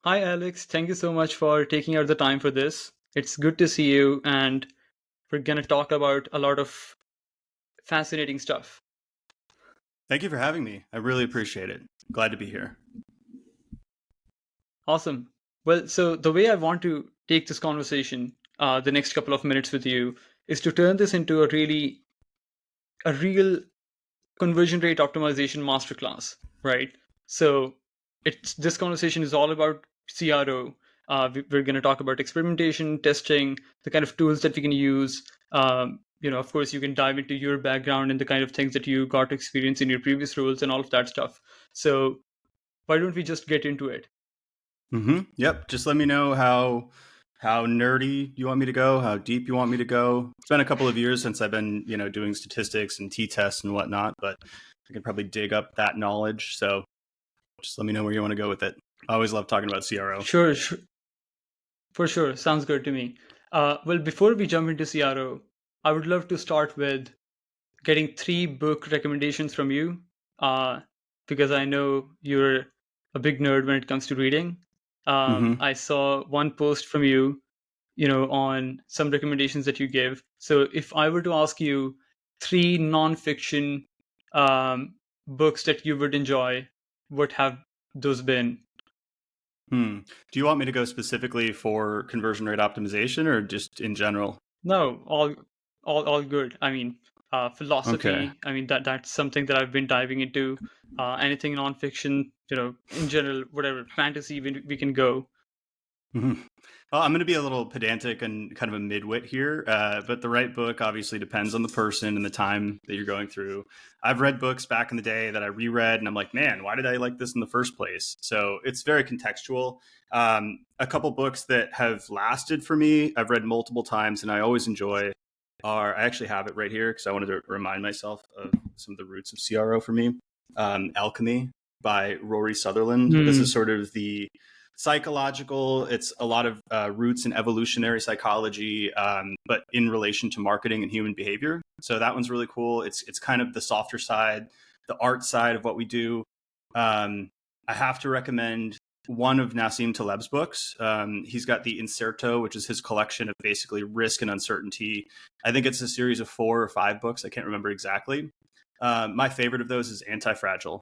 Hi, Alex. Thank you so much for taking out the time for this. It's good to see you, and we're going to talk about a lot of fascinating stuff. Thank you for having me. I really appreciate it. Glad to be here. Awesome. Well, so the way I want to take this conversation, the next couple of minutes with you, is to turn this into a real conversion rate optimization masterclass, right? So it's this conversation is all about CRO. We're going to talk about experimentation, testing, the kind of tools that we can use. Of course, you can dive into your background and the kind of things that you got to experience in your previous roles and all of that stuff. So why don't we just get into it? Yep. Just let me know how nerdy you want me to go, how deep you want me to go. It's been a couple of years since I've been, doing statistics and t-tests and whatnot, but I can probably dig up that knowledge. So just let me know where you want to go with it. I always love talking about CRO. Sure, for sure. Sounds good to me. Well, before we jump into CRO, I would love to start with getting three book recommendations from you, uh, because I know you're a big nerd when it comes to reading. hmm I saw one post from you, on some recommendations that you give. So if I were to ask you three nonfiction books that you would enjoy, what have those been? Hmm. Do you want me to go specifically for conversion rate optimization or just in general? No, all good. I mean, Okay. philosophy. I mean that's something that I've been diving into. Anything nonfiction, in general, whatever fantasy we can go. Mhm. Well, I'm going to be a little pedantic and kind of a midwit here, but the right book obviously depends on the person and the time that you're going through. I've read books back in the day that I reread, and I'm like, man, why did I like this in the first place? So it's very contextual. A couple books that have lasted for me, I've read multiple times, and I always enjoy. Are I actually have it right here because I wanted to remind myself of some of the roots of CRO for me. Alchemy by Rory Sutherland. This is Hmm. sort of the psychological. It's a lot of roots in evolutionary psychology, but in relation to marketing and human behavior. So that one's really cool. It's kind of the softer side, the art side of what we do. I have to recommend one of Nassim Taleb's books. He's got the Inserto, which is his collection of basically risk and uncertainty. I think it's a series of 4 or 5 books. I can't remember exactly. My favorite of those is Anti-Fragile.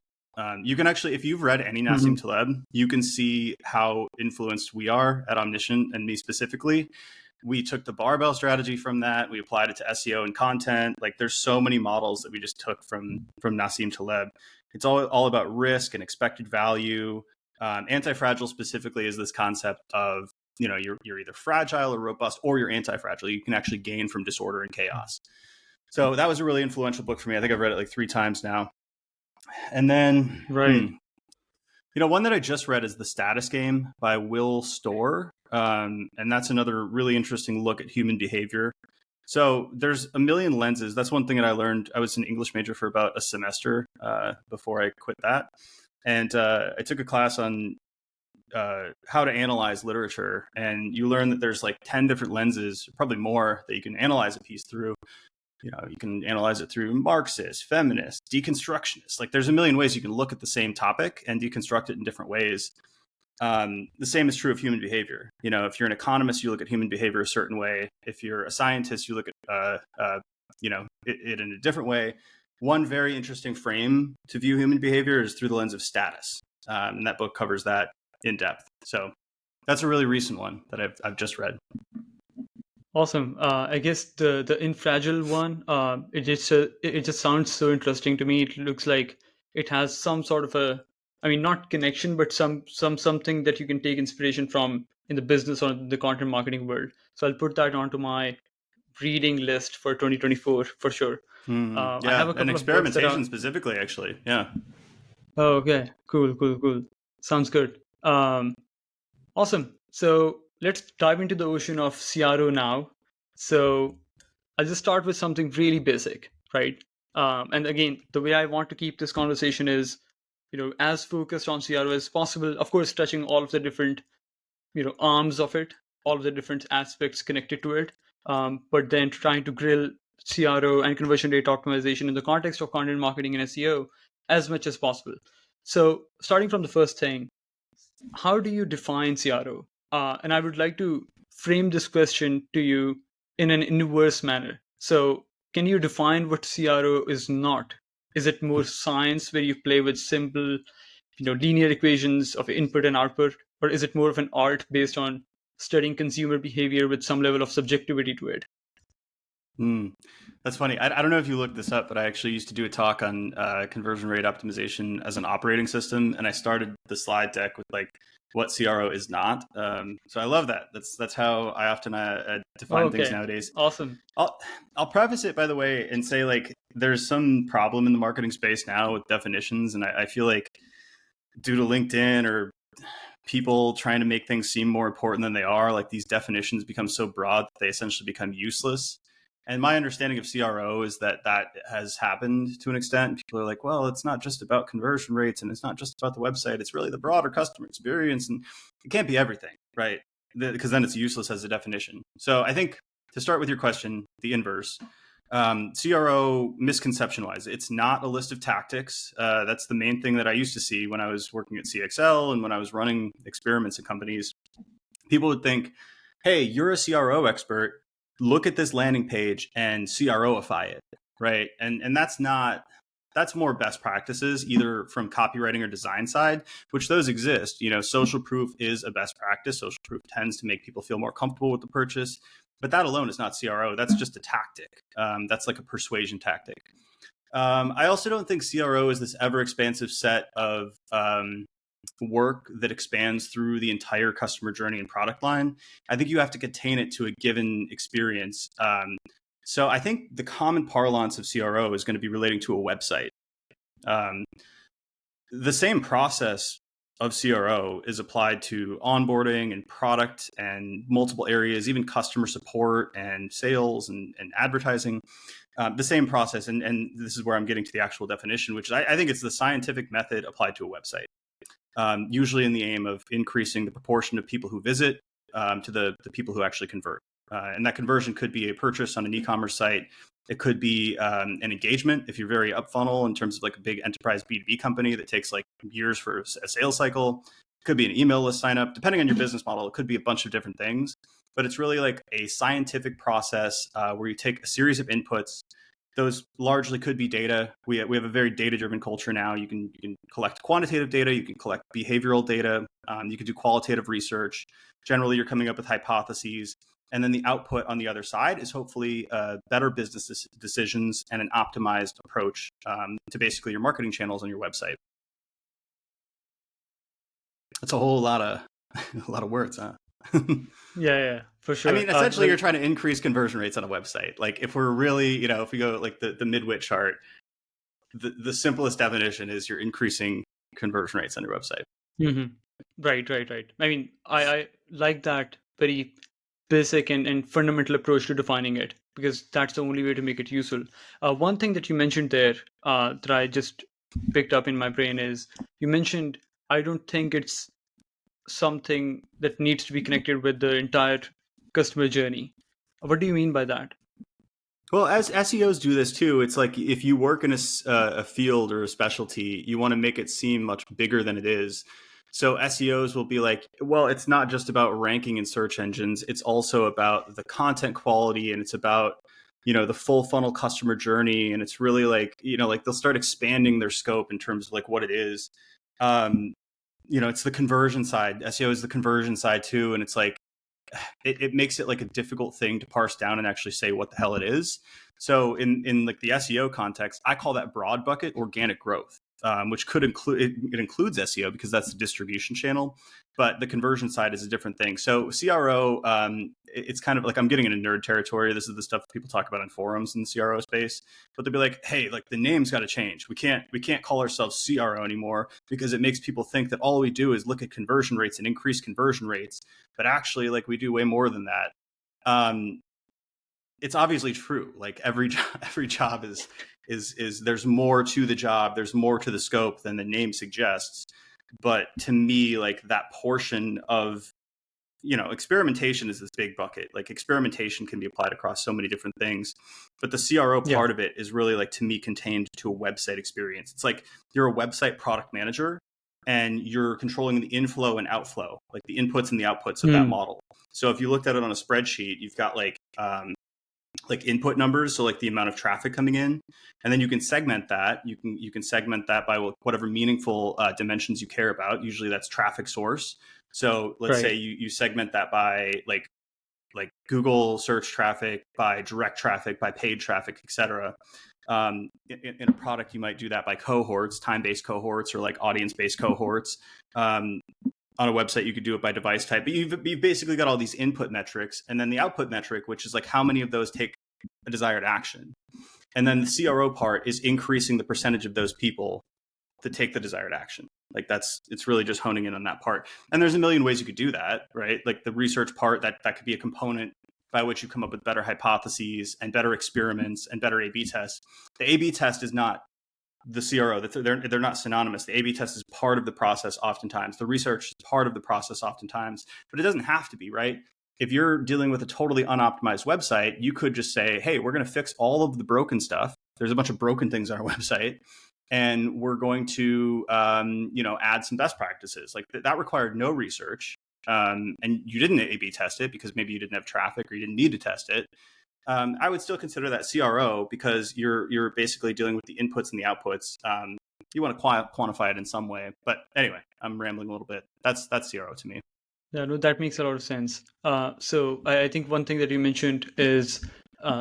You can actually, if you've read any Hmm. Nassim Taleb, you can see how influenced we are at Omniscient, and me specifically. We took the barbell strategy from that. We applied it to SEO and content. Like there's so many models that we just took from Nassim Taleb. It's all about risk and expected value. Anti-fragile specifically is this concept of you're either fragile or robust, or you're anti-fragile. You can actually gain from disorder and chaos. So that was a really influential book for me. I think I've read it like 3 times now. And then, Right. one that I just read is The Status Game by Will Storr. And that's another really interesting look at human behavior. So there's a million lenses. That's one thing that I learned. I was an English major for about a semester before I quit that. And I took a class on how to analyze literature. And you learn that there's like 10 different lenses, probably more, that you can analyze a piece through. You can analyze it through Marxist, feminist, deconstructionist. Like there's a million ways you can look at the same topic and deconstruct it in different ways. The same is true of human behavior. If you're an economist, you look at human behavior a certain way. If you're a scientist, you look at it in a different way. One very interesting frame to view human behavior is through the lens of status, and that book covers that in depth. So that's a really recent one that I've just read. Awesome. I guess the infragile one. It just sounds so interesting to me. It looks like it has some sort of I mean, not connection, but something that you can take inspiration from in the business or the content marketing world. So I'll put that onto my reading list for 2024 for sure. I have Yeah, a and couple of books that are. experimentation specifically, actually. Yeah. Oh, okay. Cool. Cool. Cool. Sounds good. Awesome. So let's dive into the ocean of CRO now. So I'll just start with something really basic, right? And again, the way I want to keep this conversation is, as focused on CRO as possible. Of course, touching all of the different, arms of it, all of the different aspects connected to it. But then trying to grill CRO and conversion rate optimization in the context of content marketing and SEO as much as possible. So starting from the first thing, how do you define CRO? And I would like to frame this question to you in an inverse manner. So, can you define what CRO is not? Is it more science where you play with simple, linear equations of input and output, or is it more of an art based on studying consumer behavior with some level of subjectivity to it? Hmm. That's funny. I don't know if you looked this up, but I actually used to do a talk on conversion rate optimization as an operating system, and I started the slide deck with like what CRO is not. So I love that. That's how I often define things Okay, nowadays. awesome. I'll preface it by the way and say like there's some problem in the marketing space now with definitions, and I feel like due to LinkedIn or people trying to make things seem more important than they are, like these definitions become so broad that they essentially become useless. And my understanding of CRO is that that has happened to an extent. People are like, well, it's not just about conversion rates and it's not just about the website. It's really the broader customer experience. And it can't be everything, right? Because then it's useless as a definition. So I think to start with your question, the inverse, CRO misconception wise, it's not a list of tactics. That's the main thing that I used to see when I was working at CXL and when I was running experiments at companies. People would think, hey, you're a CRO expert. Look at this landing page and CROify it, right? And that's more best practices, either from copywriting or design side, which those exist. Social proof is a best practice. Social proof tends to make people feel more comfortable with the purchase, but that alone is not CRO. That's just a tactic. That's like a persuasion tactic. I also don't think CRO is this ever expansive set of work that expands through the entire customer journey and product line. I think you have to contain it to a given experience. So I think the common parlance of CRO is going to be relating to a website. Um, the same process of CRO is applied to onboarding and product and multiple areas, even customer support and sales and advertising. The same process. And this is where I'm getting to the actual definition, which is I think it's the scientific method applied to a website. Usually in the aim of increasing the proportion of people who visit to the people who actually convert. And that conversion could be a purchase on an e-commerce site. It could be an engagement if you're very up funnel in terms of like a big enterprise B2B company that takes like years for a sales cycle. It could be an email list sign up. Depending on your business model, it could be a bunch of different things. But it's really like a scientific process where you take a series of inputs. Those largely could be data. We have a very data-driven culture now. You can collect quantitative data. You can collect behavioral data. You can do qualitative research. Generally, you're coming up with hypotheses. And then the output on the other side is hopefully better business decisions and an optimized approach to basically your marketing channels on your website. That's a whole lot of a lot of words, huh? Yeah, for I sure. mean, essentially, you're trying to increase conversion rates on a website. Like, if we're really, if we go like the midwit chart, the simplest definition is you're increasing conversion rates on your website. Mhm. Right. I mean, I like that very basic and fundamental approach to defining it because that's the only way to make it useful. One thing that you mentioned there that I just picked up in my brain is you mentioned I don't think it's something that needs to be connected with the entire customer journey. What do you mean by that? Well, as SEOs do this too, it's like if you work in a field or a specialty, you want to make it seem much bigger than it is. So SEOs will be like, well, it's not just about ranking in search engines. It's also about the content quality and it's about, the full funnel customer journey. And it's really like, like they'll start expanding their scope in terms of like what it is. Um, it's the conversion side. SEO is the conversion side too. And it's like, it makes it like a difficult thing to parse down and actually say what the hell it is. So in like the SEO context, I call that broad bucket organic growth, which could include it includes SEO because that's the distribution channel, but the conversion side is a different thing. So CRO, it's kind of like I'm getting into nerd territory. This is the stuff people talk about in forums in the CRO space, but they'll be like, hey, like the name's got to change. We can't call ourselves CRO anymore because it makes people think that all we do is look at conversion rates and increase conversion rates. But actually, like we do way more than that. It's obviously true. Like every job is there's more to the job. There's more to the scope than the name suggests. But to me, like that portion of experimentation is this big bucket. Like experimentation can be applied across so many different things, but the CRO Yeah. part of it is really like to me contained to a website experience. It's like you're a website product manager and you're controlling the inflow and outflow, like the inputs and the outputs of that model. So if you looked at it on a spreadsheet, you've got like input numbers, so like the amount of traffic coming in, and then you can segment that. You can segment that by whatever meaningful dimensions you care about. Usually that's traffic source. So let's say you segment that by like Google search traffic, by direct traffic, by paid traffic, etc. In a product, you might do that by cohorts, time-based cohorts, or like audience-based cohorts. On a website, you could do it by device type, but you've basically got all these input metrics, and then the output metric, which is like how many of those take a desired action. And then the CRO part is increasing the percentage of those people to take the desired action. Like it's really just honing in on that part. And there's a million ways you could do that, right? Like the research part, that could be a component by which you come up with better hypotheses and better experiments and better A/B tests. The A/B test is not the CRO. They're not synonymous. The A/B test is part of the process oftentimes. The research is part of the process oftentimes, but it doesn't have to be, right? If you're dealing with a totally unoptimized website, you could just say, hey, we're going to fix all of the broken stuff. There's a bunch of broken things on our website, and we're going to add some best practices. Like that required no research, and you didn't A/B test it because maybe you didn't have traffic or you didn't need to test it. I would still consider that CRO because you're basically dealing with the inputs and the outputs. You want to quantify it in some way, but anyway, I'm rambling a little bit. That's CRO to me. Yeah, no, that makes a lot of sense. So I think one thing that you mentioned is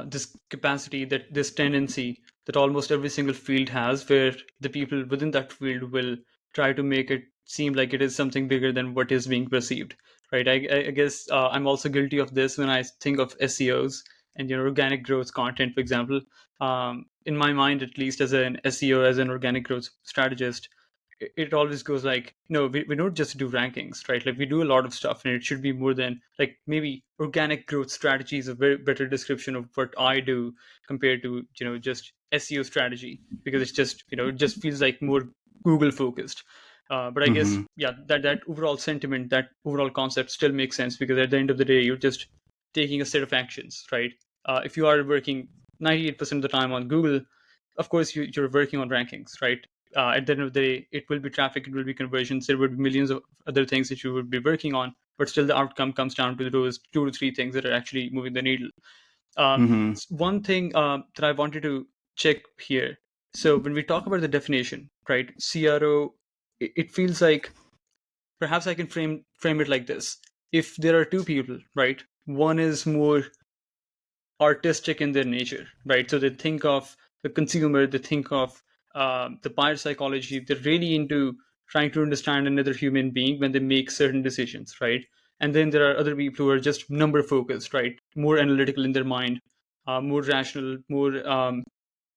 this capacity, that this tendency that almost every single field has, where the people within that field will try to make it seem like it is something bigger than what is being perceived, right? I guess I'm also guilty of this when I think of SEOs and organic growth content, for example. In my mind, at least, as an SEO, as an organic growth strategist, it always goes like, no, we don't just do rankings, right? Like we do a lot of stuff, and it should be more than, like, maybe organic growth strategy is a very better description of what I do compared to just SEO strategy, because it's just it just feels like more Google focused. But I guess, yeah, that overall sentiment, that overall concept still makes sense, because at the end of the day, you're just taking a set of actions, right? If you are working 98% of the time on Google, of course you're working on rankings, right? At the end of the day, it will be traffic, it will be conversions, there would be millions of other things that you would be working on, but still the outcome comes down to those 2 to 3 things that are actually moving the needle. One thing that I wanted to check here. So when we talk about the definition, right, CRO, it feels like perhaps I can frame it like this. If there are two people, right, one is more artistic in their nature, right? So they think of the consumer, they think of the buyer psychology. They're really into trying to understand another human being when they make certain decisions, right? And then there are other people who are just number focused, right? More analytical in their mind, more rational, more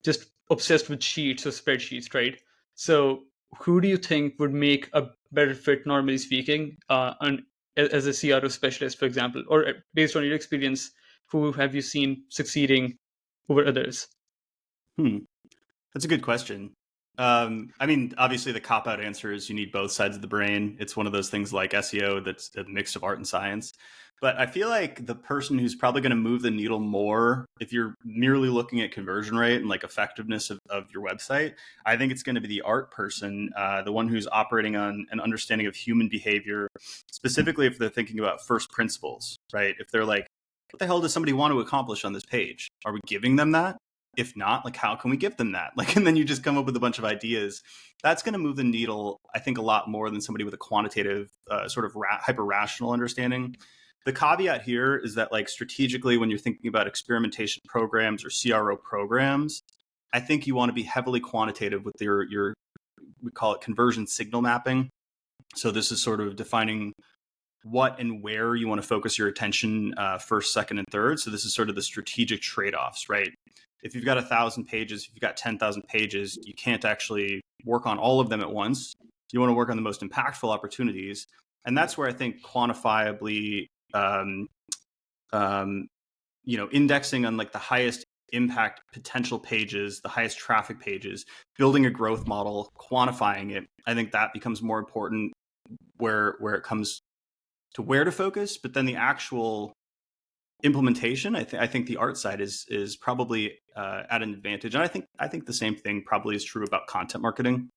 just obsessed with sheets or spreadsheets, right? So who do you think would make a better fit, normally speaking, as a CRO specialist, for example, or based on your experience, who have you seen succeeding over others? That's a good question. I mean, obviously the cop-out answer is you need both sides of the brain. It's one of those things like SEO that's a mix of art and science. But I feel like the person who's probably going to move the needle more, if you're merely looking at conversion rate and like effectiveness of your website, I think it's going to be the art person, the one who's operating on an understanding of human behavior, specifically if they're thinking about first principles, right? If they're like, what the hell does somebody want to accomplish on this page? Are we giving them that? If not, like, how can we give them that? Like, and then you just come up with a bunch of ideas. That's going to move the needle, I think, a lot more than somebody with a quantitative, sort of hyper rational understanding. The caveat here is that, like, strategically, when you're thinking about experimentation programs or CRO programs, I think you want to be heavily quantitative with your we call it conversion signal mapping. So this is sort of defining what and where you want to focus your attention first, second, and third. So this is sort of the strategic trade-offs, right? If you've got 1,000 pages, if you've got 10,000 pages, you can't actually work on all of them at once. You want to work on the most impactful opportunities. And that's where I think quantifiably, indexing on like the highest impact potential pages, the highest traffic pages, building a growth model, quantifying it, I think that becomes more important where it comes to where to focus. But then the actual implementation, I think the art side is probably at an advantage, and I think the same thing probably is true about content marketing.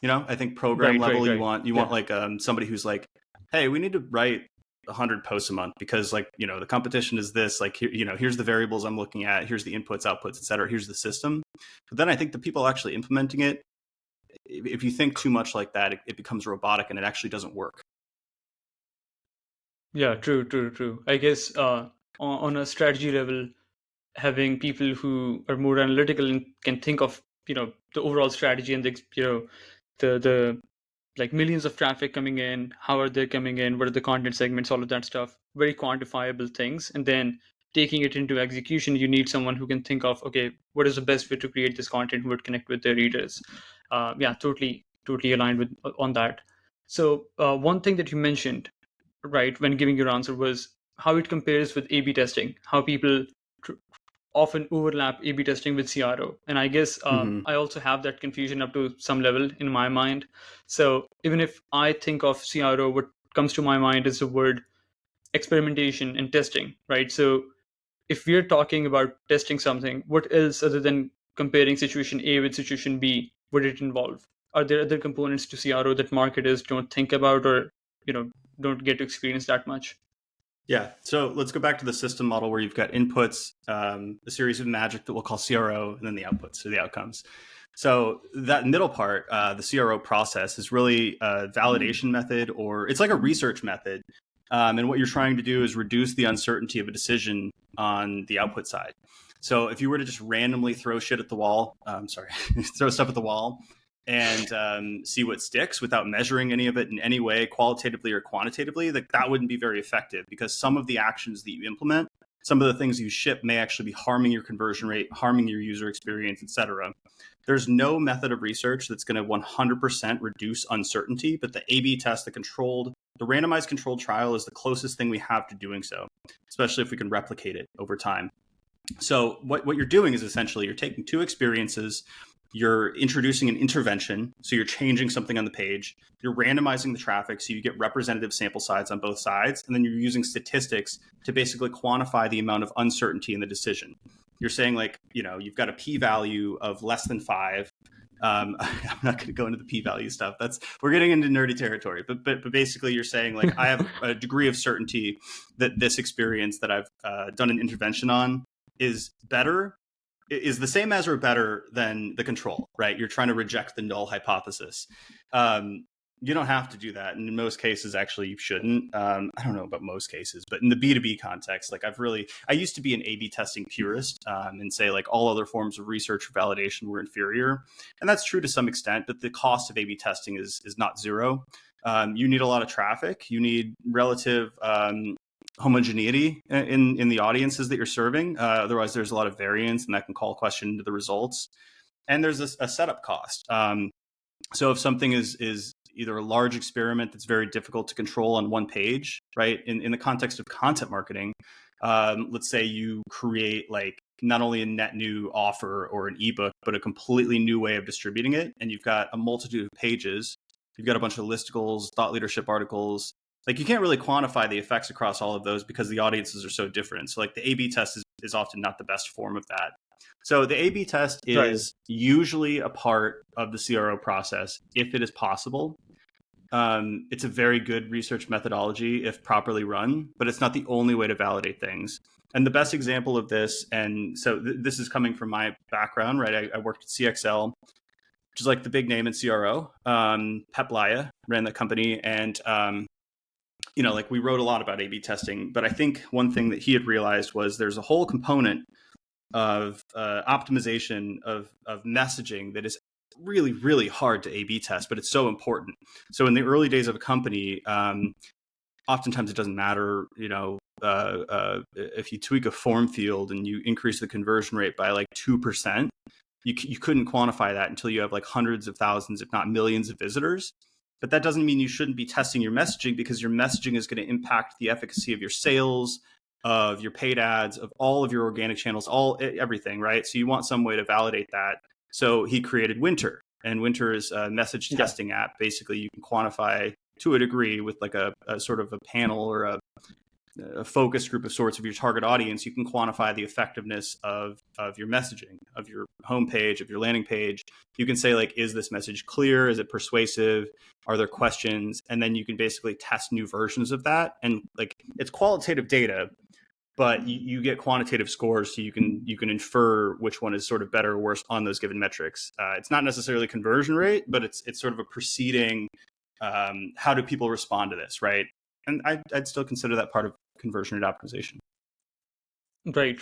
I think program level, you Right. want Yeah. like somebody who's like, hey, we need to write 100 posts a month because like, the competition is this, like, here's the variables I'm looking at, here's the inputs, outputs, et cetera, here's the system. But then I think the people actually implementing it, if you think too much like that, it becomes robotic and it actually doesn't work. Yeah, true. I guess on a strategy level, having people who are more analytical and can think of the overall strategy and the like millions of traffic coming in, how are they coming in, what are the content segments, all of that stuff, very quantifiable things. And then taking it into execution, you need someone who can think of, okay, what is the best way to create this content, who would connect with their readers. Yeah, totally aligned with on that. So one thing that you mentioned, right, when giving your answer was how it compares with A/B testing, how people tr- often overlap A/B testing with CRO, and I guess Mm-hmm. I also have that confusion up to some level in my mind. So even if I think of CRO, what comes to my mind is the word experimentation and testing, right? So if we're talking about testing something, what else other than comparing situation A with situation B would it involve? Are there other components to CRO that marketers don't think about or you know don't get to experience that much? Yeah. So let's go back to the system model where you've got inputs, a series of magic that we'll call CRO, and then the outputs or the outcomes. So that middle part, the CRO process, is really a validation method, or it's like a research method. And what you're trying to do is reduce the uncertainty of a decision on the output side. So if you were to just randomly throw shit at the wall, throw stuff at the wall and see what sticks without measuring any of it in any way, qualitatively or quantitatively, that wouldn't be very effective, because some of the actions that you implement, some of the things you ship may actually be harming your conversion rate, harming your user experience, et cetera. There's no method of research that's going to 100% reduce uncertainty, but the A/B test, the randomized controlled trial, is the closest thing we have to doing so, especially if we can replicate it over time. So what you're doing is essentially you're taking two experiences, you're introducing an intervention, so you're changing something on the page, you're randomizing the traffic so you get representative sample size on both sides, and then you're using statistics to basically quantify the amount of uncertainty in the decision. You're saying, like, you've got a p-value of less than 5. I'm not going to go into the p-value stuff. We're getting into nerdy territory, but basically you're saying, like, I have a degree of certainty that this experience that I've done an intervention on is the same as or better than the control, right? You're trying to reject the null hypothesis. You don't have to do that. And in most cases, actually, you shouldn't. I don't know about most cases, but in the B2B context, like I used to be an A/B testing purist and say, like, all other forms of research or validation were inferior. And that's true to some extent, but the cost of A/B testing is not zero. You need a lot of traffic. You need relative homogeneity in the audiences that you're serving. Otherwise, there's a lot of variance, and that can call question into the results. And there's a setup cost. So if something is either a large experiment that's very difficult to control on one page, right? In the context of content marketing, let's say you create, like, not only a net new offer or an ebook, but a completely new way of distributing it, and you've got a multitude of pages. You've got a bunch of listicles, thought leadership articles. Like, you can't really quantify the effects across all of those because the audiences are so different. So, like, the A/B test is often not the best form of that. So the A/B test Right. is usually a part of the CRO process if it is possible. It's a very good research methodology if properly run, but it's not the only way to validate things. And the best example of this, and so this is coming from my background, right? I worked at CXL, which is like the big name in CRO. Pep Laya ran that company, and like, we wrote a lot about A/B testing. But I think one thing that he had realized was there's a whole component of optimization of messaging that is really, really hard to A/B test, but it's so important. So in the early days of a company, oftentimes it doesn't matter, if you tweak a form field and you increase the conversion rate by like 2%, you couldn't quantify that until you have like hundreds of thousands, if not millions of visitors. But that doesn't mean you shouldn't be testing your messaging, because your messaging is going to impact the efficacy of your sales, of your paid ads, of all of your organic channels, everything, right? So you want some way to validate that. So he created Winter, and Winter is a message Yeah. testing app. Basically, you can quantify to a degree with like a sort of a panel or a focus group of sorts of your target audience, you can quantify the effectiveness of your messaging, of your homepage, of your landing page. You can say, like, is this message clear? Is it persuasive? Are there questions? And then you can basically test new versions of that. And like, it's qualitative data, but you get quantitative scores, so you can infer which one is sort of better or worse on those given metrics. It's not necessarily conversion rate, but it's sort of a preceding, how do people respond to this, right? And I'd still consider that part of conversion rate optimization. Right.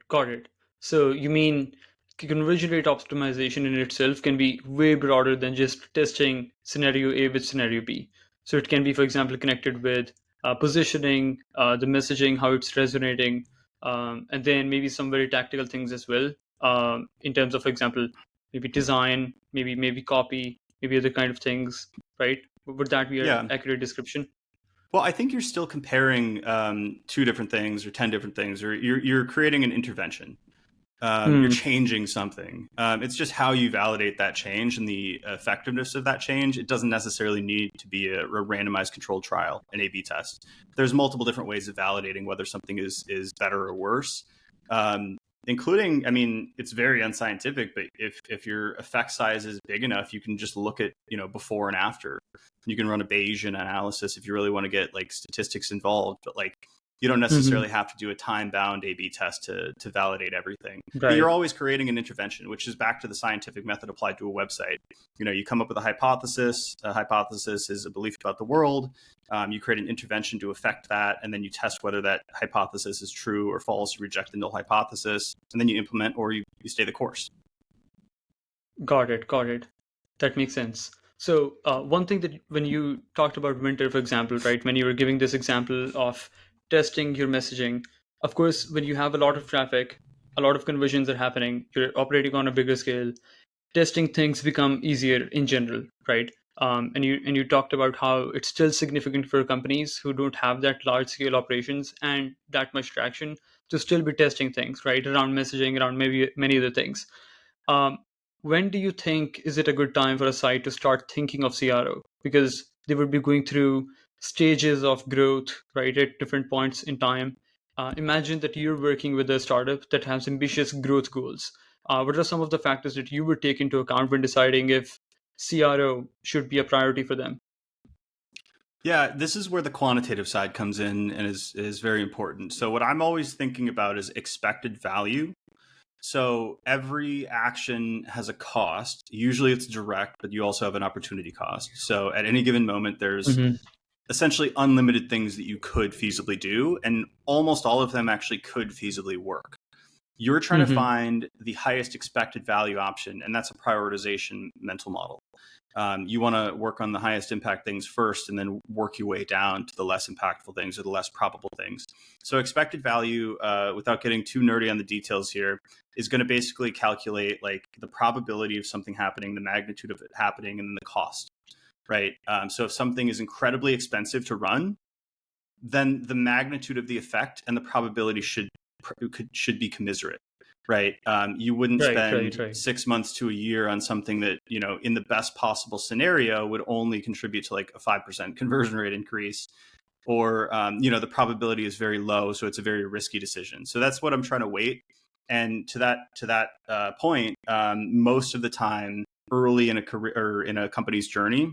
Got it. So you mean conversion rate optimization in itself can be way broader than just testing scenario A with scenario B. So it can be, for example, connected with positioning, the messaging, how it's resonating, and then maybe some very tactical things as well, in terms of, for example, maybe design, maybe copy, maybe other kind of things, right? Would that be an Yeah. accurate description? Well, I think you're still comparing two different things or 10 different things, or you're creating an intervention. You're Hmm. changing something. It's just how you validate that change and the effectiveness of that change. It doesn't necessarily need to be a randomized controlled trial, an A/B test. There's multiple different ways of validating whether something is better or worse. Including, I mean, it's very unscientific, but if your effect size is big enough, you can just look at, before and after. You can run a Bayesian analysis if you really want to get like statistics involved, but like, you don't Hmm. necessarily have to do a time-bound A/B test to validate everything. But Right. you're always creating an intervention, which is back to the scientific method applied to a website. You come up with a hypothesis. A hypothesis is a belief about the world. You create an intervention to affect that, and then you test whether that hypothesis is true or false. You reject the null hypothesis, and then you implement, or you stay the course. Got it. Got it. That makes sense. So, one thing that when you talked about winter, for example, right, when you were giving this example of testing your messaging, of course, when you have a lot of traffic, a lot of conversions are happening, you're operating on a bigger scale, testing things become easier in general, right? And you talked about how it's still significant for companies who don't have that large scale operations and that much traction to still be testing things, right, around messaging, around maybe many other things. um, when do you think is it a good time for a site to start thinking of CRO? Because they would be going through stages of growth, right, at different points in time. Imagine that you're working with a startup that has ambitious growth goals. What are some of the factors that you would take into account when deciding if CRO should be a priority for them? Yeah, this is where the quantitative side comes in and is very important. So what I'm always thinking about is expected value. So every action has a cost. Usually it's direct, but you also have an opportunity cost. So at any given moment, there's Hmm. essentially unlimited things that you could feasibly do, and almost all of them actually could feasibly work. You're trying to Hmm. find the highest expected value option, and that's a prioritization mental model. You want to work on the highest impact things first and then work your way down to the less impactful things or the less probable things. So expected value, without getting too nerdy on the details here, is going to basically calculate like the probability of something happening, the magnitude of it happening, and then the cost, right? So if something is incredibly expensive to run, then the magnitude of the effect and the probability should be commiserate, right? You wouldn't spend Right. 6 months to a year on something that, in the best possible scenario would only contribute to like a 5% conversion rate increase, or the probability is very low, so it's a very risky decision. So that's what I'm trying to weight. And to that point, most of the time, early in a career or in a company's journey,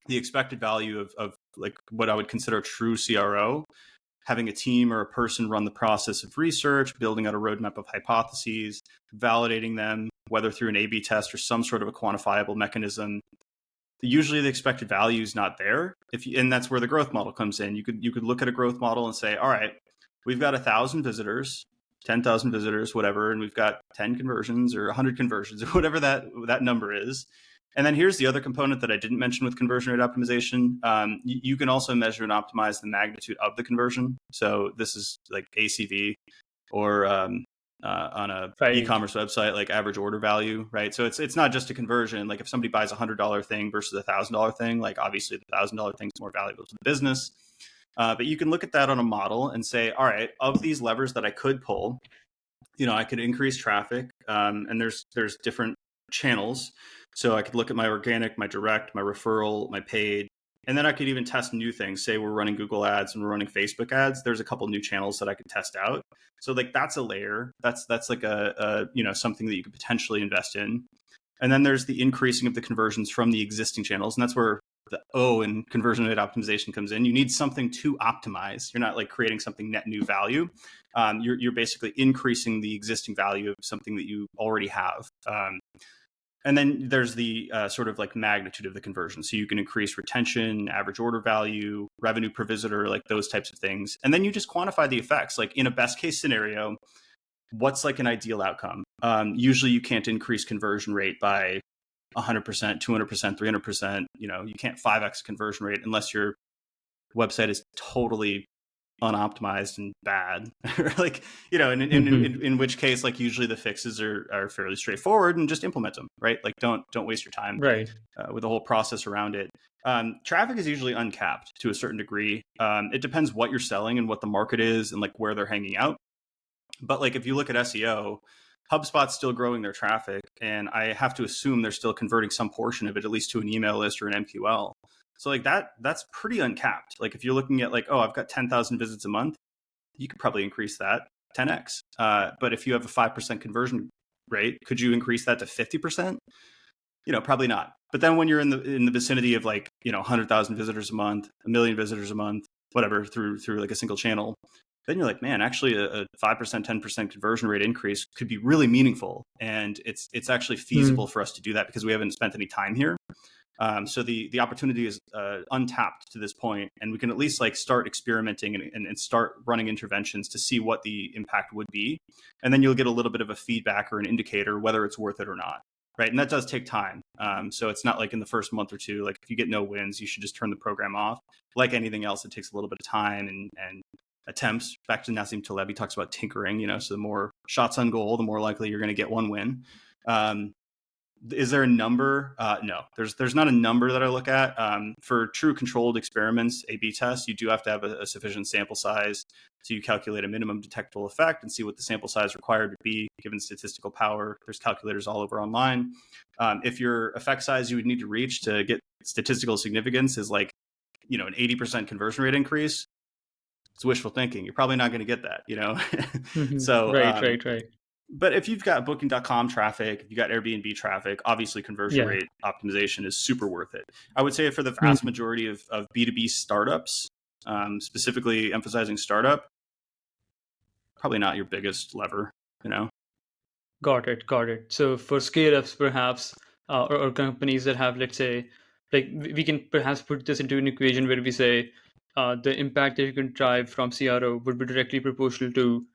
the expected value of like what I would consider a true CRO, having a team or a person run the process of research, building out a roadmap of hypotheses, validating them, whether through an A/B test or some sort of a quantifiable mechanism. Usually, the expected value is not there. And that's where the growth model comes in. You could look at a growth model and say, all right, we've got 1,000 visitors, 10,000 visitors, whatever, and we've got 10 conversions or 100 conversions or whatever that number is. And then here's the other component that I didn't mention with conversion rate optimization. You can also measure and optimize the magnitude of the conversion. So this is like ACV, or on a Right. e-commerce website, like average order value, right? So it's not just a conversion. Like if somebody buys $100 thing versus $1,000 thing, like obviously the $1,000 thing is more valuable to the business. But you can look at that on a model and say, all right, of these levers that I could pull, I could increase traffic, and there's different channels. So I could look at my organic, my direct, my referral, my paid. And then I could even test new things. Say we're running Google ads and we're running Facebook ads. There's a couple new channels that I could test out. So like that's a layer. That's like a something that you could potentially invest in. And then there's the increasing of the conversions from the existing channels. And that's where the O in conversion rate optimization comes in. You need something to optimize. You're not like creating something net new value. You're basically increasing the existing value of something that you already have. And then there's the sort of like magnitude of the conversion. So you can increase retention, average order value, revenue per visitor, like those types of things. And then you just quantify the effects. Like in a best case scenario, what's like an ideal outcome? Usually you can't increase conversion rate by 100%, 200%, 300%. You can't 5x conversion rate unless your website is totally unoptimized and bad. Like, in which case, like usually the fixes are fairly straightforward and just implement them, right? Like don't waste your time Right. with the whole process around it. Traffic is usually uncapped to a certain degree. It depends what you're selling and what the market is and like where they're hanging out. But like if you look at SEO, HubSpot's still growing their traffic, and I have to assume they're still converting some portion of it, at least to an email list or an MQL. So like that's pretty uncapped. Like if you're looking at like, oh, I've got 10,000 visits a month, you could probably increase that 10x. But if you have a 5% conversion rate, could you increase that to 50%? Probably not. But then when you're in the vicinity of like, 100,000 visitors a month, a million visitors a month, whatever, through like a single channel, then you're like, man, actually a 5%, 10% conversion rate increase could be really meaningful. And it's actually feasible for us to do that because we haven't spent any time here. So the opportunity is untapped to this point, and we can at least like start experimenting and start running interventions to see what the impact would be. And then you'll get a little bit of a feedback or an indicator whether it's worth it or not. Right. And that does take time. So it's not like in the first month or two, like if you get no wins, you should just turn the program off. Like anything else, it takes a little bit of time and attempts. Back to Nassim Taleb, he talks about tinkering, so the more shots on goal, the more likely you're going to get one win. Is there a number? No, there's not a number that I look at. For true controlled experiments, A/B tests, you do have to have a sufficient sample size. So you calculate a minimum detectable effect and see what the sample size required to be given statistical power. There's calculators all over online. If your effect size you would need to reach to get statistical significance is like, an 80% conversion rate increase, it's wishful thinking. You're probably not going to get that, So, Right. But if you've got booking.com traffic, if you've got Airbnb traffic, obviously conversion rate optimization is super worth it. I would say for the vast majority of B2B startups, specifically emphasizing startup, probably not your biggest lever, Got it. So for scale-ups, perhaps, or companies that have, let's say, like we can perhaps put this into an equation where we say the impact that you can drive from CRO would be directly proportional to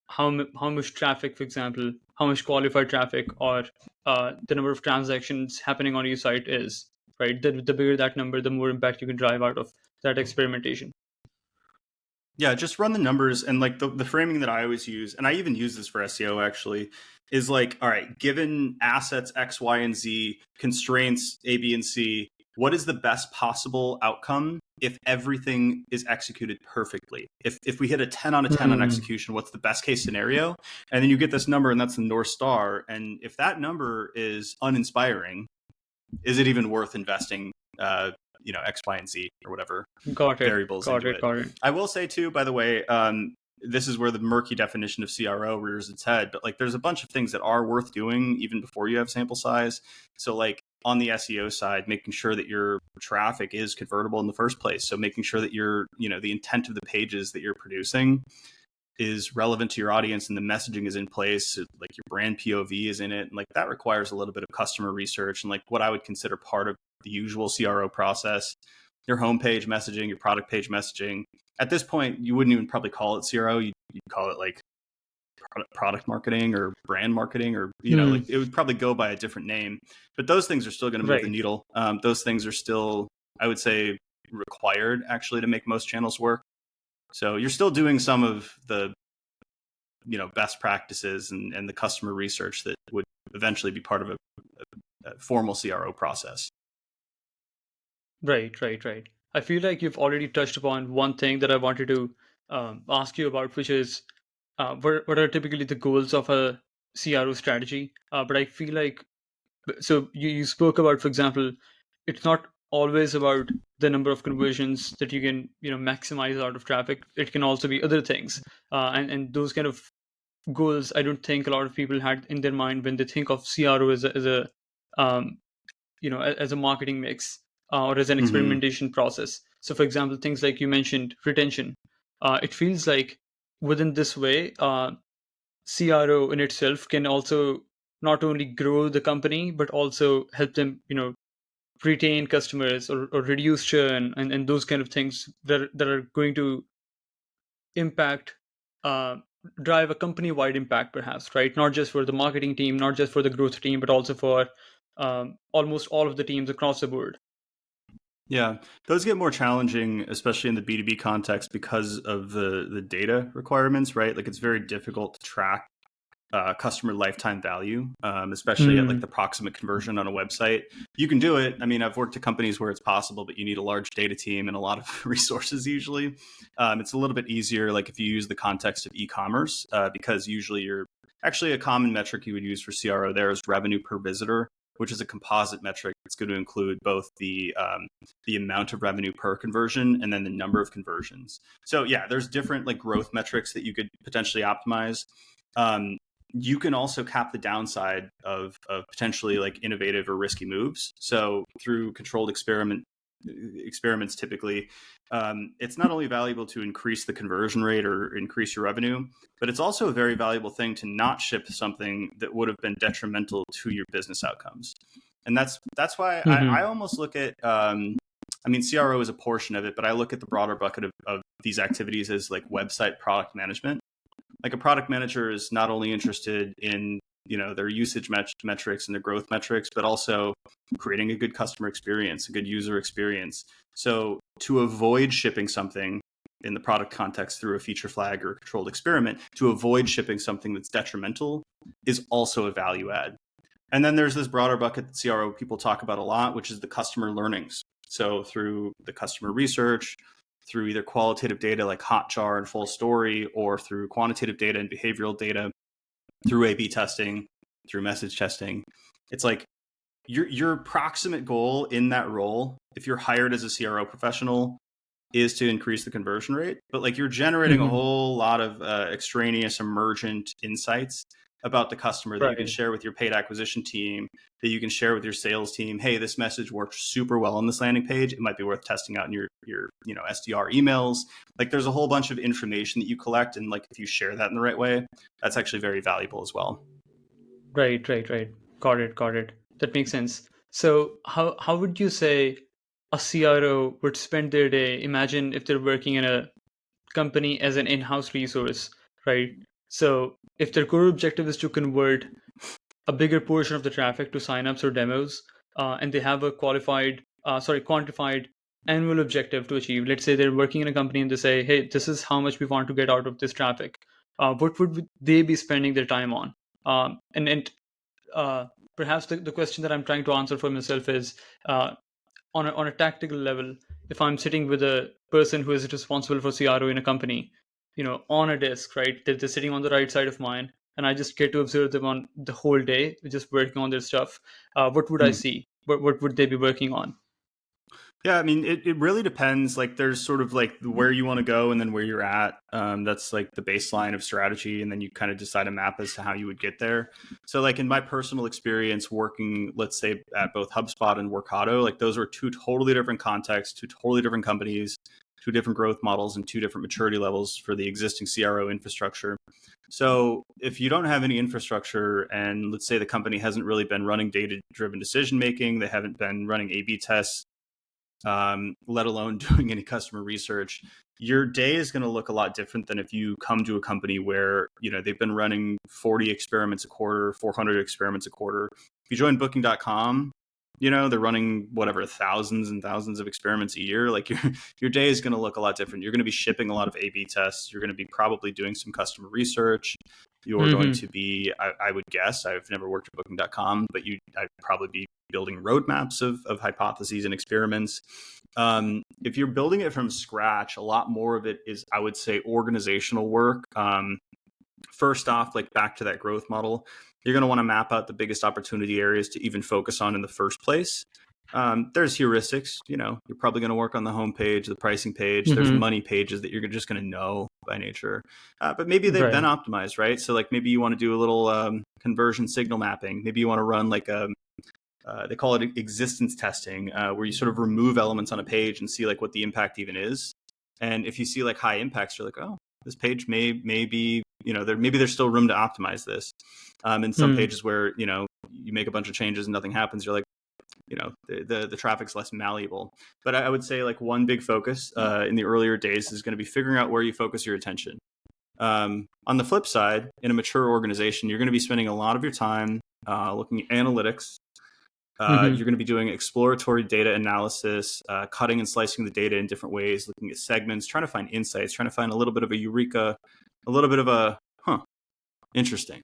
how much traffic, for example, how much qualified traffic or the number of transactions happening on your site is, right? The bigger that number, the more impact you can drive out of that experimentation. Yeah, just run the numbers. And like the framing that I always use, and I even use this for SEO actually, is like, all right, given assets X, Y, and Z, constraints A, B, and C, what is the best possible outcome if everything is executed perfectly? If we hit a 10 out of 10 on execution, what's the best case scenario? And then you get this number, and that's the North Star. And if that number is uninspiring, is it even worth investing X, Y, and Z or whatever variables into it. I will say too, by the way, this is where the murky definition of CRO rears its head, but like there's a bunch of things that are worth doing even before you have sample size. So like on the SEO side, making sure that your traffic is convertible in the first place. So making sure that the intent of the pages that you're producing is relevant to your audience and the messaging is in place, like your brand POV is in it. And like that requires a little bit of customer research and like what I would consider part of the usual CRO process, your homepage messaging, your product page messaging. At this point, you wouldn't even probably call it CRO. You'd call it like product marketing or brand marketing, or, like it would probably go by a different name, but those things are still going to move the needle. Those things are still, I would say, required actually to make most channels work. So you're still doing some of the, best practices and the customer research that would eventually be part of a formal CRO process. Right. I feel like you've already touched upon one thing that I wanted to ask you about, which is what are typically the goals of a CRO strategy? But I feel like, so you spoke about, for example, it's not always about the number of conversions that you can maximize out of traffic. It can also be other things, and those kind of goals I don't think a lot of people had in their mind when they think of CRO as a um, as a marketing mix, or as an Hmm. experimentation process. So for example, things like you mentioned retention, it feels like within this way, CRO in itself can also not only grow the company but also help them retain customers, or reduce churn, and those kind of things that are going to impact, uh, drive a company-wide impact, perhaps, right? Not just for the marketing team, not just for the growth team, but also for almost all of the teams across the board. Yeah, those get more challenging, especially in the B2B context, because of the data requirements, right? Like it's very difficult to track customer lifetime value, especially at like Mm. the proximate conversion on a website. You can do it. I mean, I've worked at companies where it's possible, but you need a large data team and a lot of resources usually. It's a little bit easier, like if you use the context of e-commerce, because usually you're actually a common metric you would use for CRO there is revenue per visitor, which is a composite metric. It's going to include both the amount of revenue per conversion and then the number of conversions. So yeah, there's different like growth metrics that you could potentially optimize. Um, you can also cap the downside of potentially like innovative or risky moves. So through controlled experiments, typically, it's not only valuable to increase the conversion rate or increase your revenue, but it's also a very valuable thing to not ship something that would have been detrimental to your business outcomes. And that's why I Hmm. almost look at I mean, CRO is a portion of it, but I look at the broader bucket of these activities as like website product management. Like a product manager is not only interested in their usage metrics and their growth metrics, but also creating a good customer experience, a good user experience. So to avoid shipping something in the product context through a feature flag or a controlled experiment, to avoid shipping something that's detrimental is also a value add. And then there's this broader bucket that CRO people talk about a lot, which is the customer learnings. So through the customer research, through either qualitative data like Hotjar and Full Story, or through quantitative data and behavioral data, through A/B testing, through message testing, it's like your proximate goal in that role, if you're hired as a CRO professional, is to increase the conversion rate, but like you're generating a Hmm. whole lot of extraneous emergent insights about the customer that you can Right. share with your paid acquisition team, that you can share with your sales team. Hey, this message worked super well on this landing page. It might be worth testing out in your SDR emails. Like there's a whole bunch of information that you collect, and like if you share that in the right way, that's actually very valuable as well. Right, right, right. Got it, got it. That makes sense. So how would you say a CRO would spend their day? Imagine if they're working in a company as an in-house resource, right? So if their core objective is to convert a bigger portion of the traffic to signups or demos, and they have a quantified annual objective to achieve. Let's say they're working in a company and they say, "Hey, this is how much we want to get out of this traffic." What would they be spending their time on? And uh, perhaps the question that I'm trying to answer for myself is, on a tactical level, if I'm sitting with a person who is responsible for CRO in a company, on a desk, right? They're sitting on the right side of mine, and I just get to observe them on the whole day, just working on their stuff. What would I Hmm. see? What would they be working on? Yeah, I mean, it really depends. Like, there's sort of like where you want to go and then where you're at. That's like the baseline of strategy. And then you kind of decide a map as to how you would get there. So, like, in my personal experience working, let's say, at both HubSpot and Workato, like, those are two totally different contexts, two totally different companies, two different growth models, and two different maturity levels for the existing CRO infrastructure. So, if you don't have any infrastructure, and let's say the company hasn't really been running data driven decision making, they haven't been running A B tests, let alone doing any customer research, your day is going to look a lot different than if you come to a company where they've been running 40 experiments a quarter, 400 experiments a quarter. If you join Booking.com, they're running whatever thousands and thousands of experiments a year. Like your day is going to look a lot different. You're going to be shipping a lot of A/B tests. You're going to be probably doing some customer research. You're going Hmm. to be, I would guess, I've never worked at Booking.com, but I'd probably be building roadmaps of hypotheses and experiments. If you're building it from scratch, a lot more of it is, I would say, organizational work. First off, like back to that growth model, you're going to want to map out the biggest opportunity areas to even focus on in the first place. There's heuristics. You're probably going to work on the home page, the pricing page. There's Mm-hmm. money pages that you're just going to know by nature, but maybe they've been Right. optimized, right? So like maybe you want to do a little conversion signal mapping. Maybe you want to run like they call it existence testing, where you sort of remove elements on a page and see like what the impact even is. And if you see like high impacts, you're like, oh, this page may be, maybe there's still room to optimize this. And some Hmm. pages where you make a bunch of changes and nothing happens, you're like, the traffic's less malleable. But I would say like one big focus in the earlier days is going to be figuring out where you focus your attention. On the flip side, in a mature organization, you're going to be spending a lot of your time looking at analytics. Mm-hmm. You're going to be doing exploratory data analysis, cutting and slicing the data in different ways, looking at segments, trying to find insights, trying to find a little bit of a eureka, a little bit of a, interesting.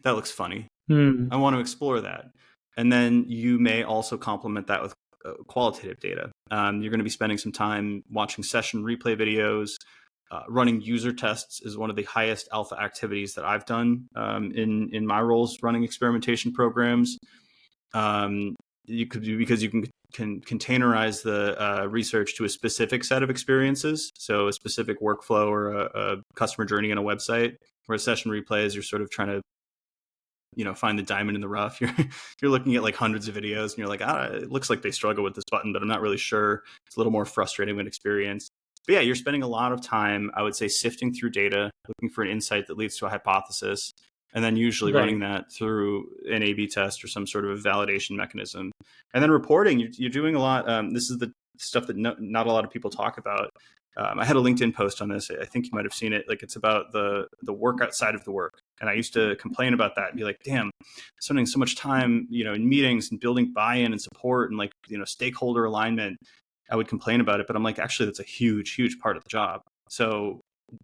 That looks funny. Hmm. I want to explore that. And then you may also complement that with qualitative data. You're going to be spending some time watching session replay videos. Running user tests is one of the highest alpha activities that I've done in my roles running experimentation programs. You could do because you can containerize the research to a specific set of experiences, so a specific workflow or a customer journey on a website. Where a session replay is, you're sort of trying to find the diamond in the rough. You're looking at like hundreds of videos and you're like, it looks like they struggle with this button, but I'm not really sure. It's a little more frustrating of an experience. But yeah, you're spending a lot of time, I would say, sifting through data, looking for an insight that leads to a hypothesis, and then usually running Right. that through an A/B test or some sort of a validation mechanism. And then reporting, you're doing a lot. This is the stuff that not a lot of people talk about. I had a LinkedIn post on this. I think you might have seen it. Like it's about the work outside of the work. And I used to complain about that and be like, damn, spending so much time, in meetings and building buy-in and support and like, stakeholder alignment. I would complain about it, but I'm like, actually, that's a huge, huge part of the job. So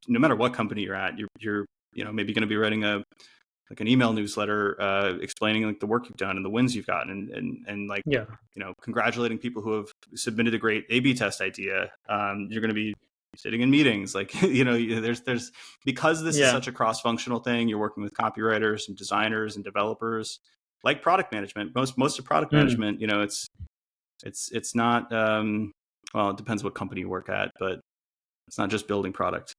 no matter what company you're at, you're maybe going to be writing like an email newsletter explaining like the work you've done and the wins you've gotten and like, Yeah. congratulating people who have submitted a great A/B test idea. You're going to be sitting in meetings, like there's because this is Yeah. such a cross-functional thing. You're working with copywriters and designers and developers, like product management. Most of product Hmm. management, it's not. Well, it depends what company you work at, but it's not just building product.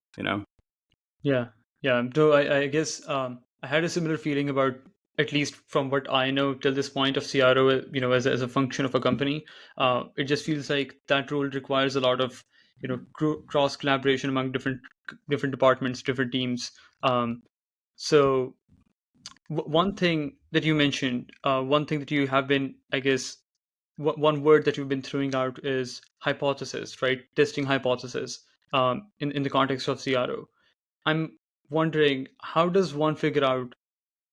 Yeah. Yeah. So I guess I had a similar feeling about, at least from what I know till this point, of CRO, as a function of a company. It just feels like that role requires a lot of, cross collaboration among different departments, different teams. So one thing that you mentioned, one thing that you have been, I guess, one word that you've been throwing out is hypothesis, right? Testing hypothesis in the context of CRO. I'm wondering, how does one figure out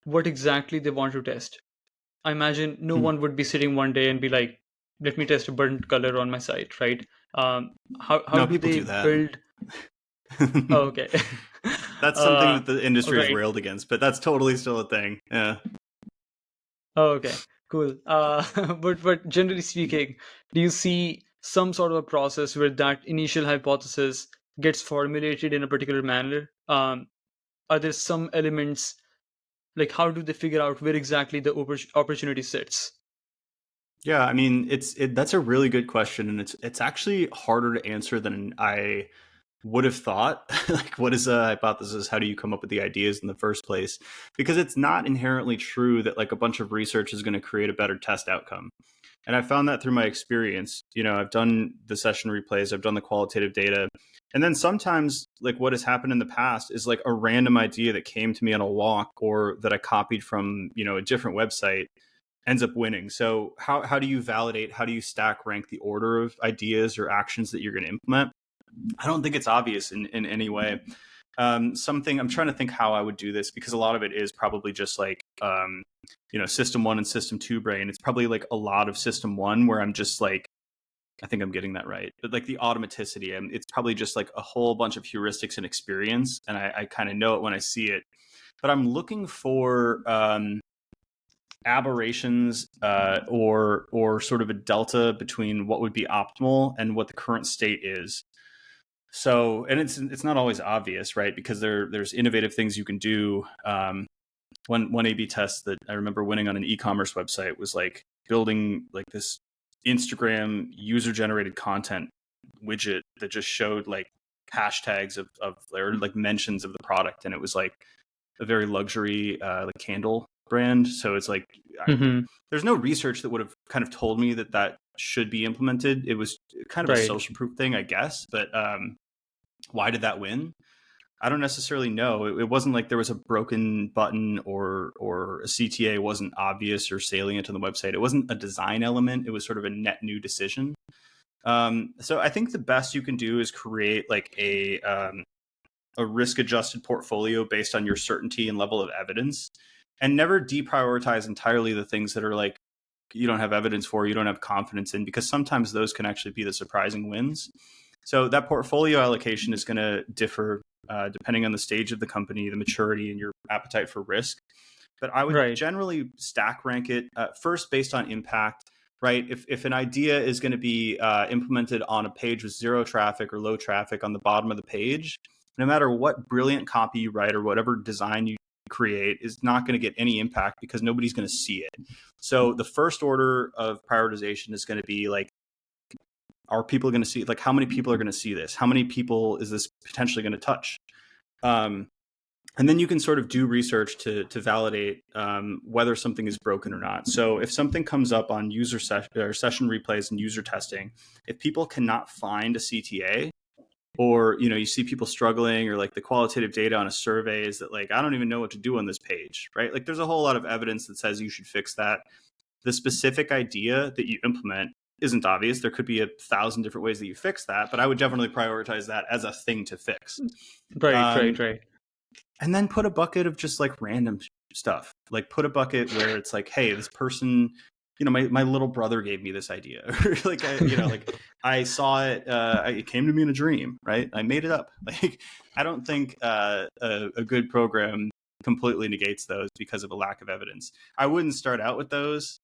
what exactly they want to test? I imagine no Hmm. one would be sitting one day and be like, let me test a burnt color on my site, right? How No, do people they do that. build? Oh, okay. That's something uh, that the industry is right. railed against, but that's totally still a thing. Yeah. Oh, okay. Cool. But generally speaking, do you see some sort of a process where that initial hypothesis gets formulated in a particular manner? Are there some elements, like how do they figure out where exactly the opportunity sits? Yeah, I mean, that's a really good question, and it's actually harder to answer than I would have thought. Like, what is a hypothesis? How do you come up with the ideas in the first place? Because it's not inherently true that like a bunch of research is going to create a better test outcome. And I found that through my experience. I've done the session replays, I've done the qualitative data, and then sometimes like what has happened in the past is like a random idea that came to me on a walk or that I copied from a different website ends up winning. So how do you validate, how do you stack rank the order of ideas or actions that you're going to implement? I don't think it's obvious in any way. Something I'm trying to think how I would do this, because a lot of it is probably just like system one and system two brain. It's probably like a lot of system one where I'm just like, I think I'm getting that right, but like the automaticity, and it's probably just like a whole bunch of heuristics and experience, and I kind of know it when I see it. But I'm looking for aberrations or sort of a delta between what would be optimal and what the current state is. So, and it's not always obvious, right? Because there's innovative things you can do. One A/B test that I remember winning on an e-commerce website was like building like this Instagram user generated content widget that just showed like hashtags of or like mentions of the product, and it was like a very luxury like candle brand. So it's like Mm-hmm. there's no research that would have kind of told me that that should be implemented. It was kind of a Right. social proof thing, I guess. But why did that win? I don't necessarily know. It wasn't like there was a broken button or a CTA wasn't obvious or salient on the website. It wasn't a design element. It was sort of a net new decision. So I think the best you can do is create like a risk adjusted portfolio based on your certainty and level of evidence, and never deprioritize entirely the things that are like you don't have evidence for, you don't have confidence in, because sometimes those can actually be the surprising wins. So that portfolio allocation is going to differ depending on the stage of the company, the maturity, and your appetite for risk. But I would Right. generally stack rank it first based on impact, right? If an idea is going to be implemented on a page with zero traffic or low traffic on the bottom of the page, no matter what brilliant copy you write or whatever design you create is not going to get any impact because nobody's going to see it. So the first order of prioritization is going to be like, are people going to see, like, how many people are going to see this? How many people is this potentially going to touch? And then you can sort of do research to validate whether something is broken or not. So if something comes up on session replays and user testing, if people cannot find a CTA, or you see people struggling, or like the qualitative data on a survey is that like I don't even know what to do on this page, right? Like there's a whole lot of evidence that says you should fix that. The specific idea that you implement isn't obvious. There could be 1,000 different ways that you fix that, but I would definitely prioritize that as a thing to fix. Right. Right. Um, Right. and then put a bucket of just like random stuff. Like put a bucket where it's like, hey, this person, my little brother gave me this idea, or like I saw it. It came to me in a dream, right? I made it up. Like I don't think a good program completely negates those because of a lack of evidence. I wouldn't start out with those.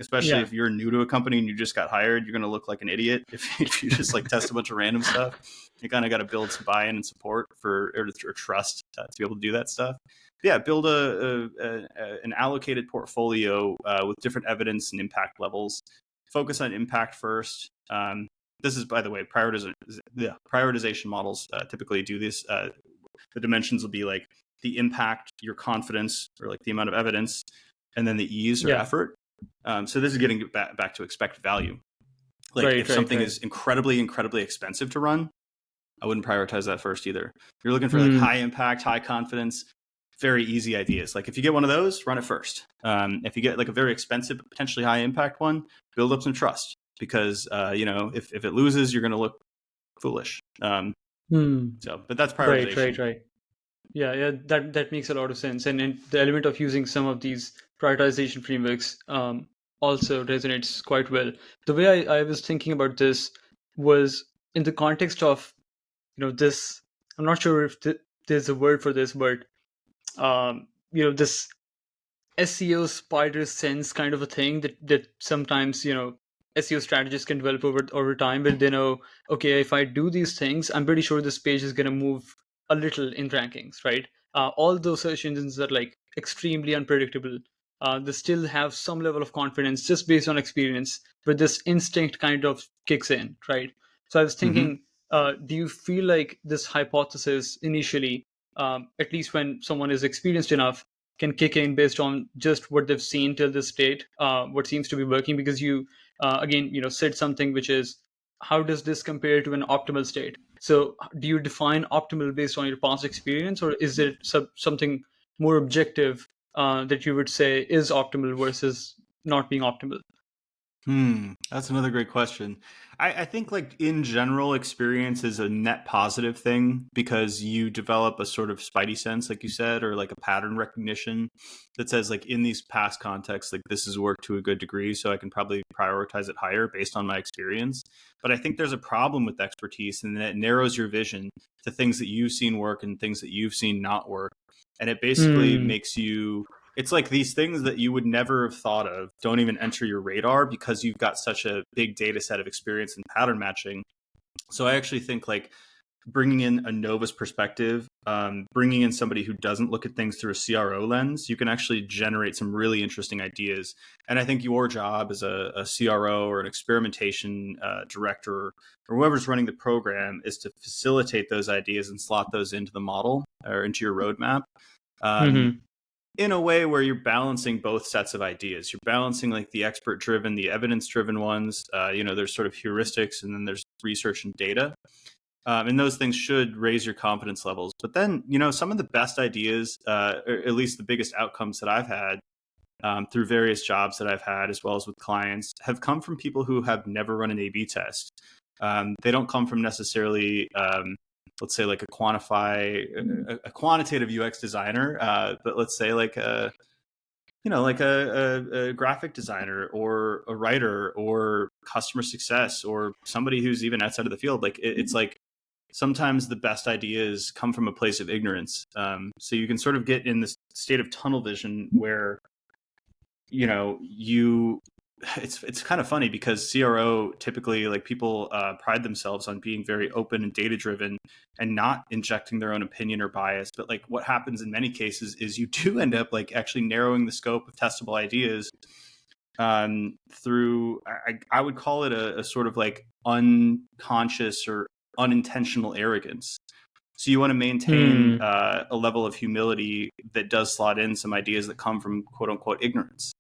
Especially Yeah. if you're new to a company and you just got hired, you're going to look like an idiot if you just like test a bunch of random stuff. You kind of got to build some buy-in and support or trust to be able to do that stuff. But yeah, build an allocated portfolio with different evidence and impact levels. Focus on impact first. This is, by the way, prioritization models typically do this. The dimensions will be like the impact, your confidence, or like the amount of evidence, and then the ease or Yeah. effort. So this is getting back to expected value. Like Right. if Right. something Right. is incredibly, incredibly expensive to run, I wouldn't prioritize that first either. You're looking for like Hmm. high impact, high confidence, very easy ideas. Like if you get one of those, run it first. If you get like a very expensive, but potentially high impact one, build up some trust, because if it loses, you're going to look foolish. But that's Right. Right. prioritization. Right. Yeah. Yeah. That makes a lot of sense, and the element of using some of these prioritization frameworks also resonates quite well. The way I was thinking about this was in the context of this. I'm not sure if there's a word for this, but this SEO spider sense kind of a thing that sometimes SEO strategists can develop over time, where they know, okay, if I do these things, I'm pretty sure this page is going to move a little in rankings, right? All those search engines are like extremely unpredictable. They still have some level of confidence just based on experience, but this instinct kind of kicks in, right? So I was Mm-hmm. thinking, do you feel like this hypothesis initially, at least when someone is experienced enough, can kick in based on just what they've seen till this date, what seems to be working? Because you, again, said something which is, how does this compare to an optimal state? So do you define optimal based on your past experience, or is it something more objective that you would say is optimal versus not being optimal? That's another great question. I think like in general, experience is a net positive thing because you develop a sort of spidey sense, like you said, or like a pattern recognition that says like in these past contexts, like this has worked to a good degree, so I can probably prioritize it higher based on my experience. But I think there's a problem with expertise, and that narrows your vision to things that you've seen work and things that you've seen not work. And it basically Hmm. makes you, it's like these things that you would never have thought of don't even enter your radar because you've got such a big data set of experience and pattern matching. So I actually think like bringing in a novice perspective, bringing in somebody who doesn't look at things through a CRO lens, you can actually generate some really interesting ideas. And I think your job as a CRO or an experimentation director or whoever's running the program is to facilitate those ideas and slot those into the model or into your roadmap. Mm-hmm. In a way where you're balancing both sets of ideas. You're balancing like the expert driven, the evidence driven ones. There's sort of heuristics and then there's research and data. And those things should raise your confidence levels. But then, some of the best ideas, or at least the biggest outcomes that I've had through various jobs that I've had, as well as with clients, have come from people who have never run an A/B test. They don't come from necessarily, let's say, like a quantitative UX designer, but let's say like a graphic designer or a writer or customer success or somebody who's even outside of the field. Like it's like sometimes the best ideas come from a place of ignorance. So you can sort of get in this state of tunnel vision where, it's kind of funny because CRO typically, like, people pride themselves on being very open and data driven and not injecting their own opinion or bias. But like what happens in many cases is you do end up like actually narrowing the scope of testable ideas through, I would call it a sort of like unconscious or unintentional arrogance. So you want to maintain a level of humility that does slot in some ideas that come from quote unquote ignorance.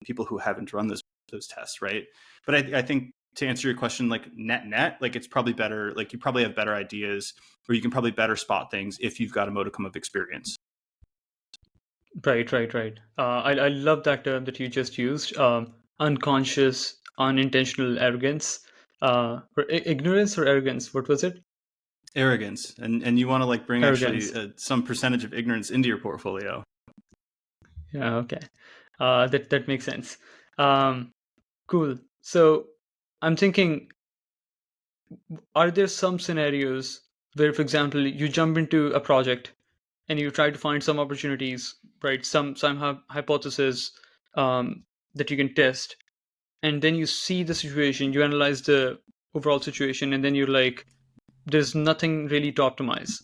People who haven't run those tests, right? But I think to answer your question, like net, like it's probably better, like you probably have better ideas or you can probably better spot things if you've got a modicum of experience. Right. I love that term that you just used. Unconscious, unintentional arrogance. Ignorance or arrogance? What was it? Arrogance. And you want to like bring Arrogance. actually some percentage of ignorance into your portfolio. Yeah. Okay. That makes sense. Cool. So I'm thinking, are there some scenarios where, for example, you jump into a project and you try to find some opportunities, right? Some hypothesis that you can test, and then you see the situation, you analyze the overall situation, and then you're like, there's nothing really to optimize.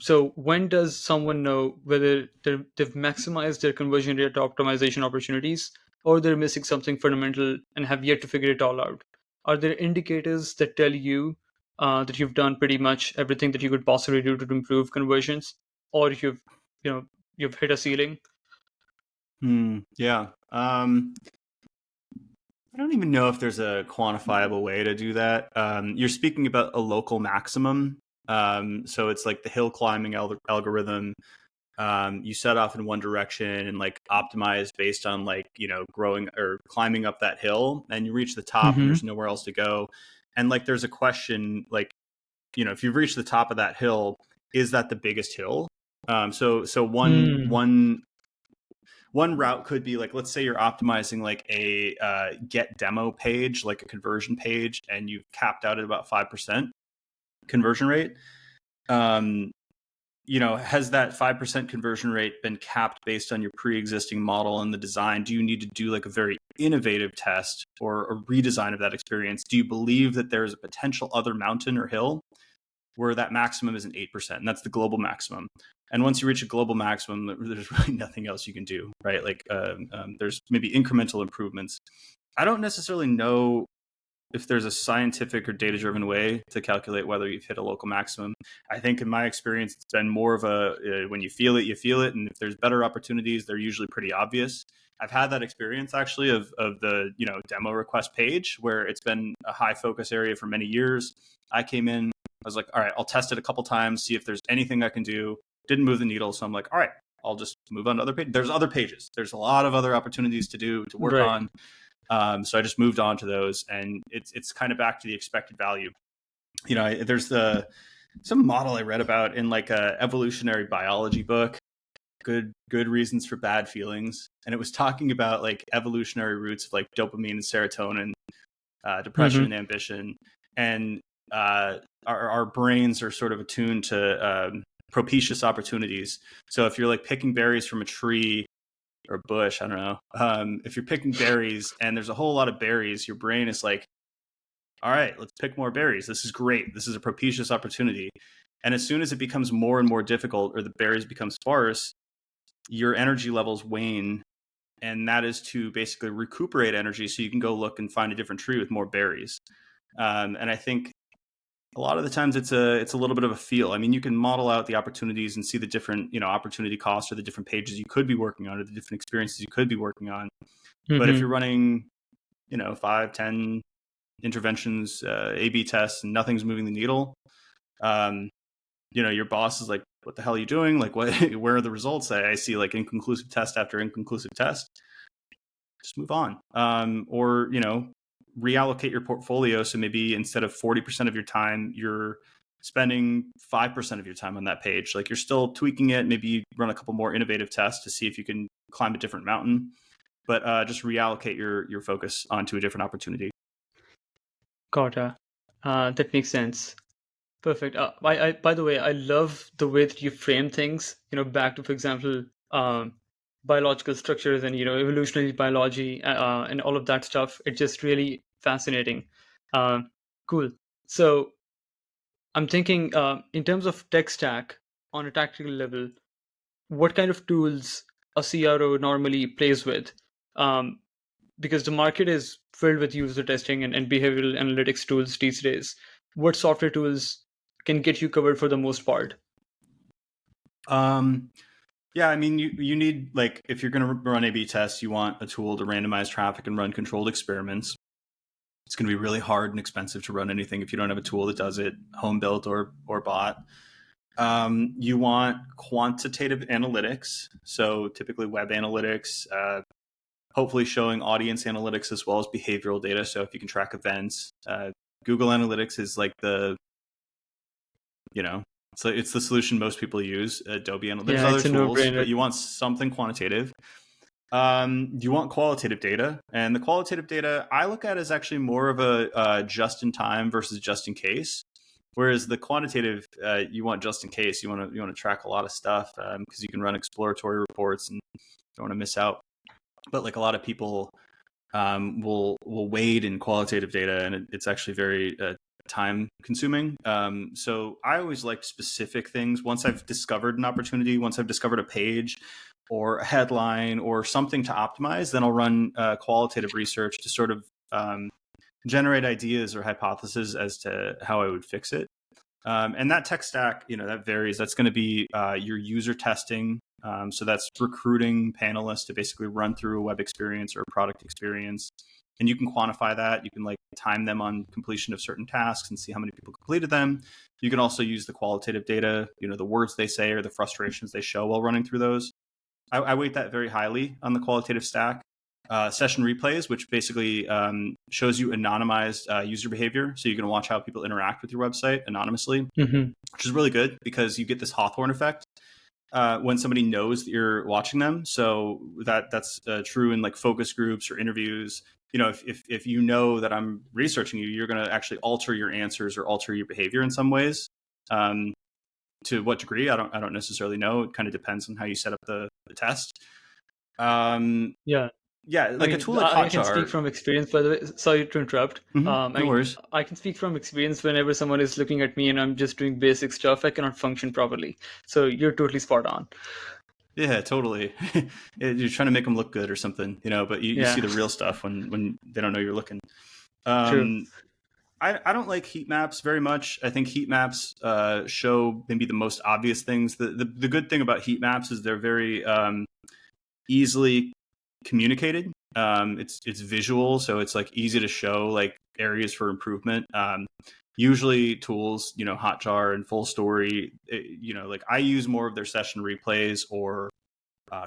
So when does someone know whether they've maximized their conversion rate optimization opportunities, or they're missing something fundamental and have yet to figure it all out? Are there indicators that tell you that you've done pretty much everything that you could possibly do to improve conversions, or you know you've hit a ceiling? Yeah. I don't even know if there's a quantifiable way to do that. You're speaking about a local maximum. So it's like the hill climbing algorithm. You set off in one direction and like optimize based on like, growing or climbing up that hill, and you reach the top and there's Mm-hmm. nowhere else to go. And like, there's a question like, if you've reached the top of that hill, is that the biggest hill? So one route could be like, let's say you're optimizing like a get demo page, like a conversion page, and you've capped out at about 5% conversion rate. Has that 5% conversion rate been capped based on your pre-existing model and the design? Do you need to do like a very innovative test or a redesign of that experience? Do you believe that there is a potential other mountain or hill where that maximum is an 8%, and that's the global maximum? And once you reach a global maximum, there's really nothing else you can do, right? Like there's maybe incremental improvements. I don't necessarily know if there's a scientific or data-driven way to calculate whether you've hit a local maximum. I think in my experience, it's been more of a when you feel it, you feel it. And if there's better opportunities, they're usually pretty obvious. I've had that experience actually of the demo request page where it's been a high focus area for many years. I came in, I was like, all right, I'll test it a couple times, see if there's anything I can do. Didn't move the needle. So I'm like, all right, I'll just move on to other pages. There's other pages. There's a lot of other opportunities to work Right. on. So I just moved on to those, and it's kind of back to the expected value. There's some model I read about in like a evolutionary biology book, good reasons for bad feelings, and it was talking about like evolutionary roots of like dopamine and serotonin, depression Mm-hmm. and ambition, and our brains are sort of attuned to propitious opportunities. So if you're like picking berries from a tree or a bush, I don't know. If you're picking berries and there's a whole lot of berries, your brain is like, all right, let's pick more berries. This is great. This is a propitious opportunity. And as soon as it becomes more and more difficult, or the berries become sparse, your energy levels wane. And that is to basically recuperate energy so you can go look and find a different tree with more berries. And I think a lot of the times it's a little bit of a feel. I mean, you can model out the opportunities and see the different, opportunity costs, or the different pages you could be working on, or the different experiences you could be working on. But if Mm-hmm. you're running, 5, 10 interventions, A/B tests, and nothing's moving the needle, um, your boss is like, "What the hell are you doing? Like, what? Where are the results? I see like inconclusive test after inconclusive test." Just move on. Or reallocate your portfolio. So maybe instead of 40% of your time, you're spending 5% of your time on that page. Like, you're still tweaking it. Maybe you run a couple more innovative tests to see if you can climb a different mountain, but just reallocate your focus onto a different opportunity. Gotcha. That makes sense. Perfect. By the way, I love the way that you frame things, back to, for example, biological structures and, evolutionary biology, and all of that stuff. It's just really fascinating. Um, cool. So I'm thinking, in terms of tech stack on a tactical level, what kind of tools a CRO normally plays with? Um, because the market is filled with user testing and behavioral analytics tools these days. What software tools can get you covered for the most part? Um, yeah, I mean, you need, like, if you're going to run A/B tests, you want a tool to randomize traffic and run controlled experiments. It's going to be really hard and expensive to run anything if you don't have a tool that does it, home built or bought. You want quantitative analytics, so typically web analytics, hopefully showing audience analytics as well as behavioral data. So if you can track events, Google Analytics is like so it's the solution most people use. Adobe Analytics. There's Yeah, other it's a tools, no-brainer. but you want something quantitative. You want qualitative data, and the qualitative data I look at is actually more of a just in time versus just in case. Whereas the quantitative, you want just in case. You want to track a lot of stuff, because you can run exploratory reports and don't want to miss out. But like, a lot of people will wade in qualitative data, and it's actually very time consuming. So I always like specific things. Once I've discovered an opportunity, once I've discovered a page or a headline or something to optimize, then I'll run qualitative research to sort of generate ideas or hypotheses as to how I would fix it. And that tech stack, that varies. That's going to be your user testing. So that's recruiting panelists to basically run through a web experience or a product experience. And you can quantify that. You can like time them on completion of certain tasks and see how many people completed them. You can also use the qualitative data, the words they say or the frustrations they show while running through those. I weight that very highly on the qualitative stack. Session replays, which basically shows you anonymized user behavior. So you can watch how people interact with your website anonymously, Hmm. which is really good because you get this Hawthorne effect when somebody knows that you're watching them. So that's true in like focus groups or interviews. If you know that I'm researching you, you're going to actually alter your answers or alter your behavior in some ways. To what degree, I don't necessarily know. It kind of depends on how you set up the test. Yeah. Yeah, I like a mean, tool like I can speak Hotjar. from experience, by the way. Sorry to interrupt. I No mean, worries. I can speak from experience. Whenever someone is looking at me and I'm just doing basic stuff, I cannot function properly. So you're totally spot on. Yeah, totally. You're trying to make them look good or something, but you see Yeah, the real stuff when they don't know you're looking. true. Um, I don't like heat maps very much. I think heat maps show maybe the most obvious things. The good thing about heat maps is they're very easily communicated. It's visual, so it's like easy to show like areas for improvement. Usually tools, Hotjar and Full Story, like I use more of their session replays or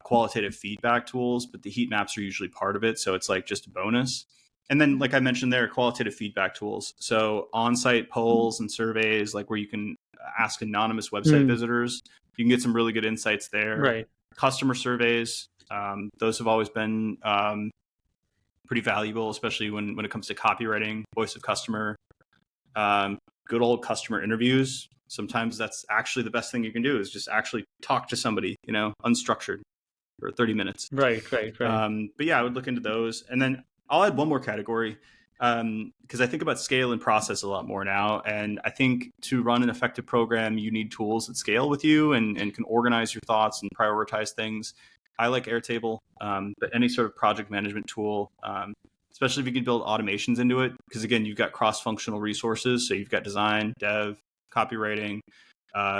qualitative feedback tools, but the heat maps are usually part of it. So it's like just a bonus. And then, like I mentioned, there are qualitative feedback tools. So on-site polls and surveys, like where you can ask anonymous website Hmm. visitors, you can get some really good insights there. Right. Customer surveys, those have always been pretty valuable, especially when it comes to copywriting, voice of customer, good old customer interviews. Sometimes that's actually the best thing you can do is just actually talk to somebody, unstructured for 30 minutes. Right. Right. Right. But yeah, I would look into those. And then I'll add one more category. because I think about scale and process a lot more now. And I think to run an effective program, you need tools that scale with you and can organize your thoughts and prioritize things. I like Airtable, but any sort of project management tool, especially if you can build automations into it, because again, you've got cross-functional resources. So you've got design, dev, copywriting.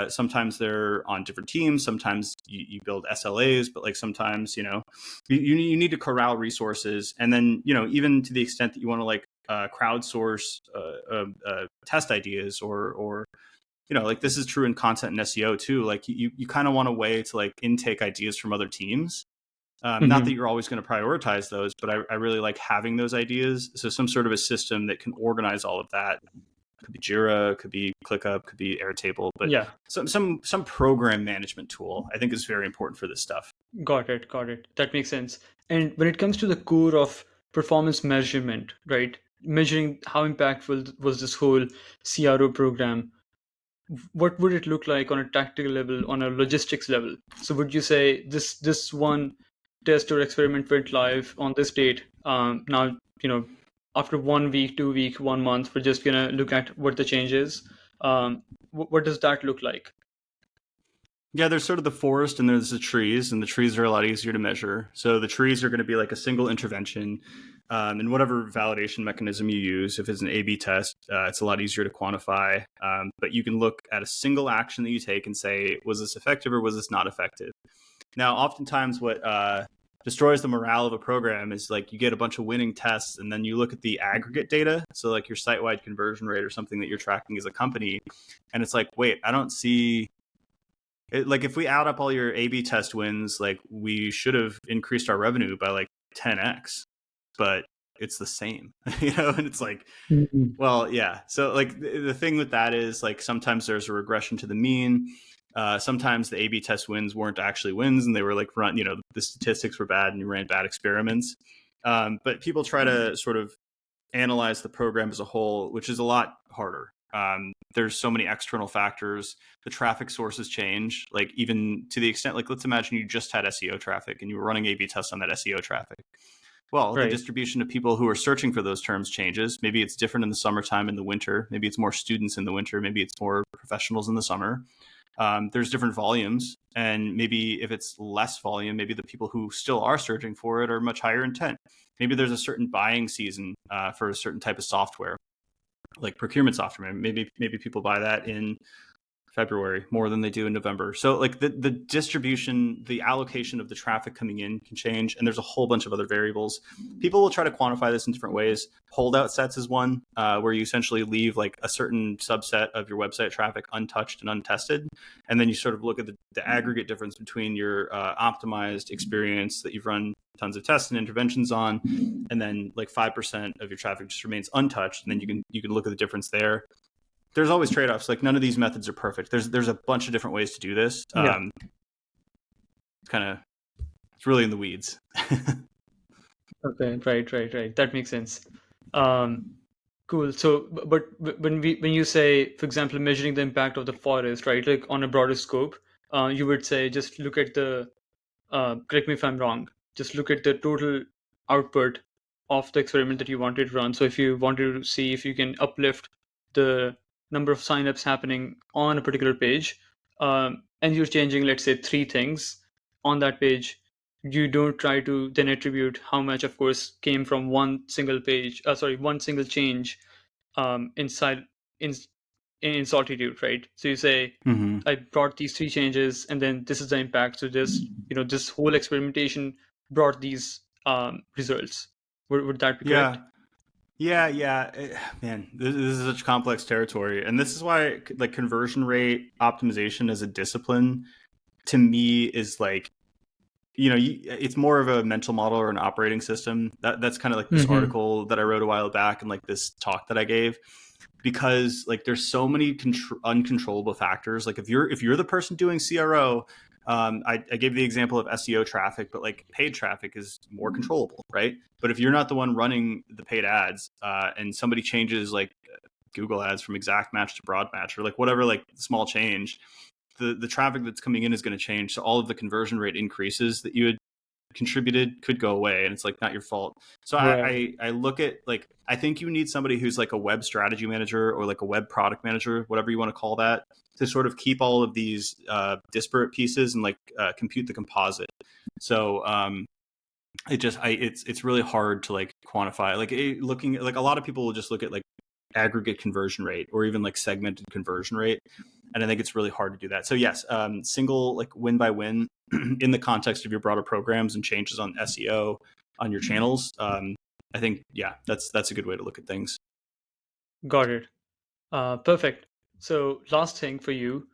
Sometimes they're on different teams. Sometimes you build SLAs, but like sometimes, you need to corral resources. And then, even to the extent that you want to like crowdsource test ideas or like this is true in content and SEO too. Like you kind of want a way to like intake ideas from other teams. Not that Mm-hmm. you're always going to prioritize those, but I really like having those ideas. So some sort of a system that can organize all of that. Could be Jira, could be ClickUp, could be Airtable, but Yeah, some program management tool I think is very important for this stuff. got it, got it. That makes sense. And when it comes to the core of performance measurement, right? Measuring how impactful was this whole CRO program, what would it look like on a tactical level, on a logistics level? So would you say this one test or experiment went live on this date? Now, after 1 week, 2 week, 1 month, we're just gonna look at what the change is. What does that look like? Yeah, there's sort of the forest and there's the trees, and the trees are a lot easier to measure. So the trees are going to be like a single intervention, and whatever validation mechanism you use. If it's an A/B test, it's a lot easier to quantify. But you can look at a single action that you take and say, was this effective or was this not effective? Now, oftentimes, what destroys the morale of a program is like you get a bunch of winning tests, and then you look at the aggregate data, so like your site-wide conversion rate or something that you're tracking as a company, and it's like, wait, I don't see like if we add up all your A/B test wins, like we should have increased our revenue by like 10x, but it's the same, and it's like, Mhm. well, yeah. So like the thing with that is like sometimes there's a regression to the mean. Sometimes the A/B test wins weren't actually wins, and they were like run. The statistics were bad, and you ran bad experiments. But people try to sort of analyze the program as a whole, which is a lot harder. There's so many external factors. The traffic sources change, like even to the extent, like let's imagine you just had SEO traffic and you were running A/B tests on that SEO traffic. Well, the Right. distribution of people who are searching for those terms changes. Maybe it's different in the summertime, in the winter. Maybe it's more students in the winter. Maybe it's more professionals in the summer. There's different volumes, and maybe if it's less volume, maybe the people who still are searching for it are much higher intent. Maybe there's a certain buying season for a certain type of software, like procurement software. Maybe people buy that in February more than they do in November. So like the distribution, the allocation of the traffic coming in can change, and there's a whole bunch of other variables. People will try to quantify this in different ways. Holdout sets is one where you essentially leave like a certain subset of your website traffic untouched and untested, and then you sort of look at the aggregate difference between your optimized experience that you've run tons of tests and interventions on, and then like 5% of your traffic just remains untouched, and then you can look at the difference there. There's always trade-offs. Like none of these methods are perfect. There's a bunch of different ways to do this. Yeah. It's really in the weeds. Okay. Right. That makes sense. Um, Cool. So, but when you say, for example, measuring the impact of the forest, right, like on a broader scope, you would say just look at the correct me if I'm wrong, just look at the total output of the experiment that you wanted to run. So if you wanted to see if you can uplift the number of signups happening on a particular page, and you're changing, let's say, three things on that page, you don't try to then attribute how much, of course, came from one single page, one single change inside in in Solitude, right? So you say, Mm-hmm. I brought these three changes, and then this is the impact. So this whole experimentation brought these results. Would that be correct? Yeah. Yeah. Man, this is such complex territory. And this is why like conversion rate optimization as a discipline to me is like, it's more of a mental model or an operating system. That's kind of like this Mm-hmm. article that I wrote a while back and like this talk that I gave, because like there's so many uncontrollable factors. Like if you're the person doing CRO, I gave the example of SEO traffic, but like paid traffic is more controllable, right? But if you're not the one running the paid ads, and somebody changes like Google ads from exact match to broad match, or like whatever, like small change, the traffic that's coming in is going to change. So all of the conversion rate increases that you had contributed could go away, and it's like not your fault. So Right. I look at like, I think you need somebody who's like a web strategy manager or like a web product manager, whatever you want to call that, to sort of keep all of these disparate pieces and like compute the composite. So it's really hard to like quantify. Like looking like, a lot of people will just look at like aggregate conversion rate or even like segmented conversion rate, and I think it's really hard to do that. So yes, single like win by win in the context of your broader programs and changes on SEO on your channels. I think that's a good way to look at things. Got it. Perfect. So, last thing for you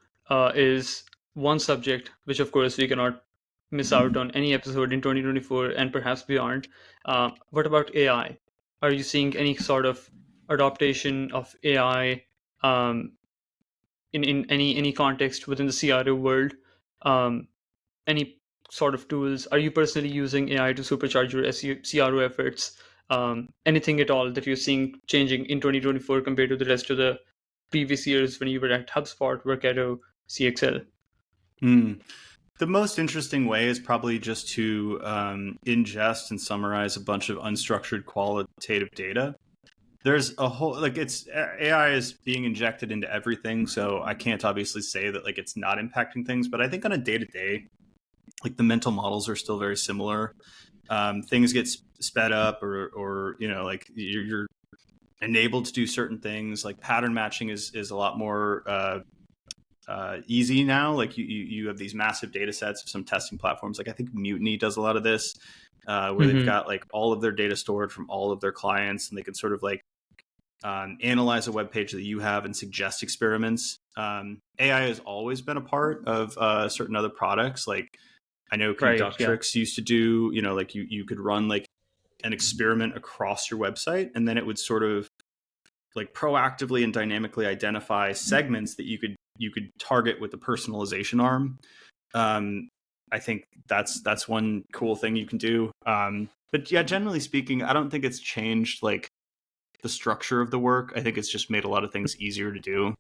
is one subject, which of course we cannot miss out on any episode in 2024 and perhaps beyond. What about AI? Are you seeing any sort of adaptation of AI um, in any context within the CRO world? Um, any sort of tools? Are you personally using AI to supercharge your SEO, CRO efforts? Anything at all that you're seeing changing in 2024 compared to the rest of the previous years when you were at HubSpot, Workato, CXL? Hmm. The most interesting way is probably just to ingest and summarize a bunch of unstructured qualitative data. There's a whole like, it's AI is being injected into everything, so I can't obviously say that like it's not impacting things, but I think on a day to day, like the mental models are still very similar. Things get sped up, or you know, like you're enabled to do certain things. Like pattern matching is a lot more easy now. Like you have these massive data sets of some testing platforms. Like I think Mutiny does a lot of this, where they've Mm-hmm. got like all of their data stored from all of their clients, and they can sort of like analyze a web page that you have and suggest experiments. AI has always been a part of certain other products. Like I know Right. Yeah. Conductrix used to do, you know, like you could run like an experiment across your website, and then it would sort of like proactively and dynamically identify segments that you could target with the personalization arm. Um, I think that's one cool thing you can do. But yeah, generally speaking, I don't think it's changed like the structure of the work. I think it's just made a lot of things easier to do.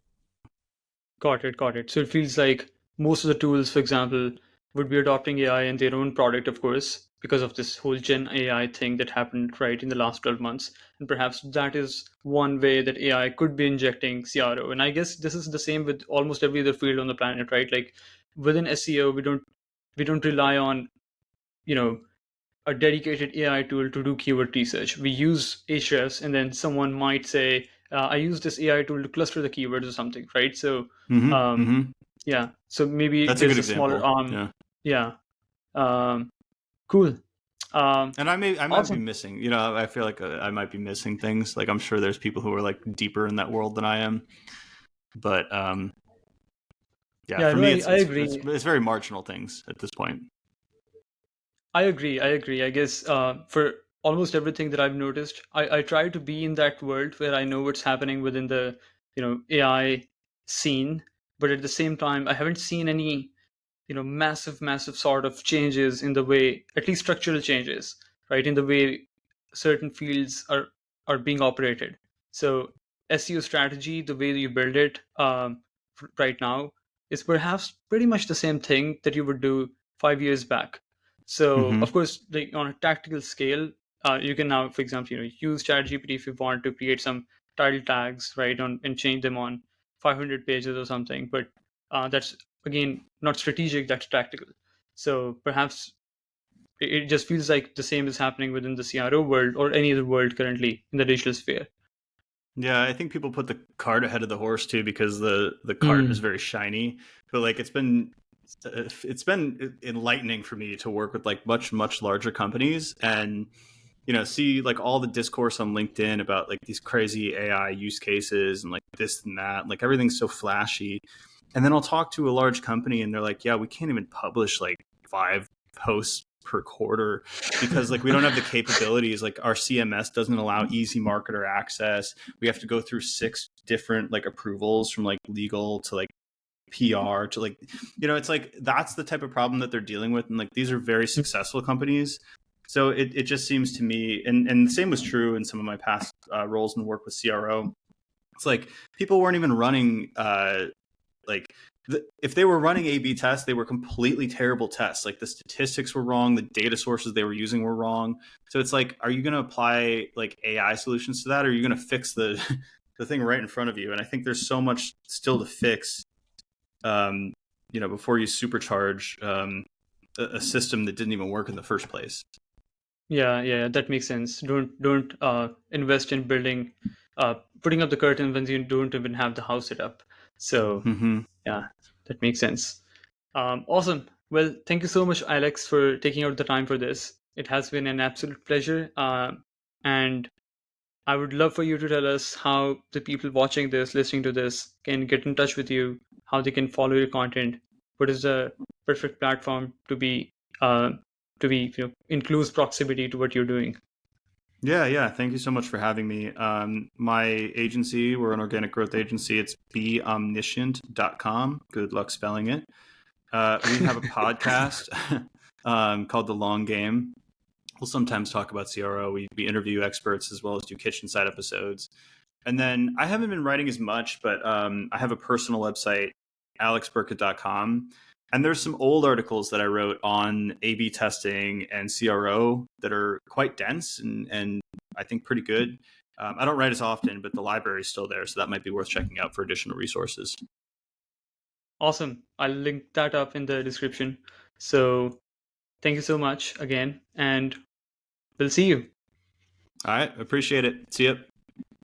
Got it. Got it. So it feels like most of the tools, for example, would be adopting AI in their own product, of course, because of this whole Gen AI thing that happened right in the last 12 months. And perhaps that is one way that AI could be injecting CRO. And I guess this is the same with almost every other field on the planet, right? Like within SEO, we don't rely on, you know, a dedicated AI tool to do keyword research. We use Ahrefs, and then someone might say, "I use this AI tool to cluster the keywords or something," right? So, Mm-hmm, um, mm-hmm. yeah. So maybe That's a good there's a smaller example. arm. Yeah. Yeah. Um, cool. Um, And I might be awesome. missing, you know, I feel like I might be missing things. Like I'm sure there's people who are like deeper in that world than I am. But yeah, Yeah. for No, me, I agree. it's very marginal things at this point. I agree. I agree. I guess for almost everything that I've noticed, I try to be in that world where I know what's happening within the AI scene, but at the same time, I haven't seen any massive sort of changes in the way, at least structural changes, right, in the way certain fields are being operated. So SEO strategy, the way you build it right now, is perhaps pretty much the same thing that you would do 5 years back. So of Mm-hmm. course, like on a tactical scale, you can now, for example, use ChatGPT if you want to create some title tags, right, and change them on 500 pages or something. But that's again not strategic, that's tactical. So perhaps it just feels like the same is happening within the CRO world or any other world currently in the digital sphere. Yeah, I think people put the cart ahead of the horse too, because the cart is Mm. very shiny. But like it's been enlightening for me to work with like much larger companies, and you know, see like all the discourse on LinkedIn about like these crazy AI use cases and like this and that, like everything's so flashy. And then I'll talk to a large company and they're like, yeah, we can't even publish like 5 posts per quarter because like we don't have the capabilities. Like our CMS doesn't allow easy marketer access. We have to go through 6 different like approvals from like legal to like PR to like, you know, it's like that's the type of problem that they're dealing with. And like these are very successful companies. So it just seems to me, and the same was true in some of my past roles and work with CRO. It's like people weren't even running like if they were running A/B tests, they were completely terrible tests. Like the statistics were wrong, the data sources they were using were wrong. So it's like, are you going to apply like AI solutions to that, or are you going to fix the the thing right in front of you? And I think there's so much still to fix, before you supercharge a system that didn't even work in the first place. Yeah, that makes sense. Don't invest in building, putting up the curtain when you don't even have the house set up. So Mm-hmm. yeah, that makes sense. Awesome. Well, thank you so much, Alex, for taking out the time for this. It has been an absolute pleasure. And I would love for you to tell us how the people watching this, listening to this, can get in touch with you, how they can follow your content. What is the perfect platform uh, in close proximity to what you're doing? Yeah. Thank you so much for having me. My agency, we're an organic growth agency. It's beomniscient.com. Good luck spelling it. We have a podcast called The Long Game. We'll sometimes talk about CRO. We interview experts as well as do kitchen side episodes. And then I haven't been writing as much, but I have a personal website, alexbirkett.com. And there's some old articles that I wrote on A/B testing and CRO that are quite dense and I think pretty good. I don't write as often, but the library is still there, so that might be worth checking out for additional resources. Awesome. I'll link that up in the description. So thank you so much again, and we'll see you. All right, appreciate it. See you.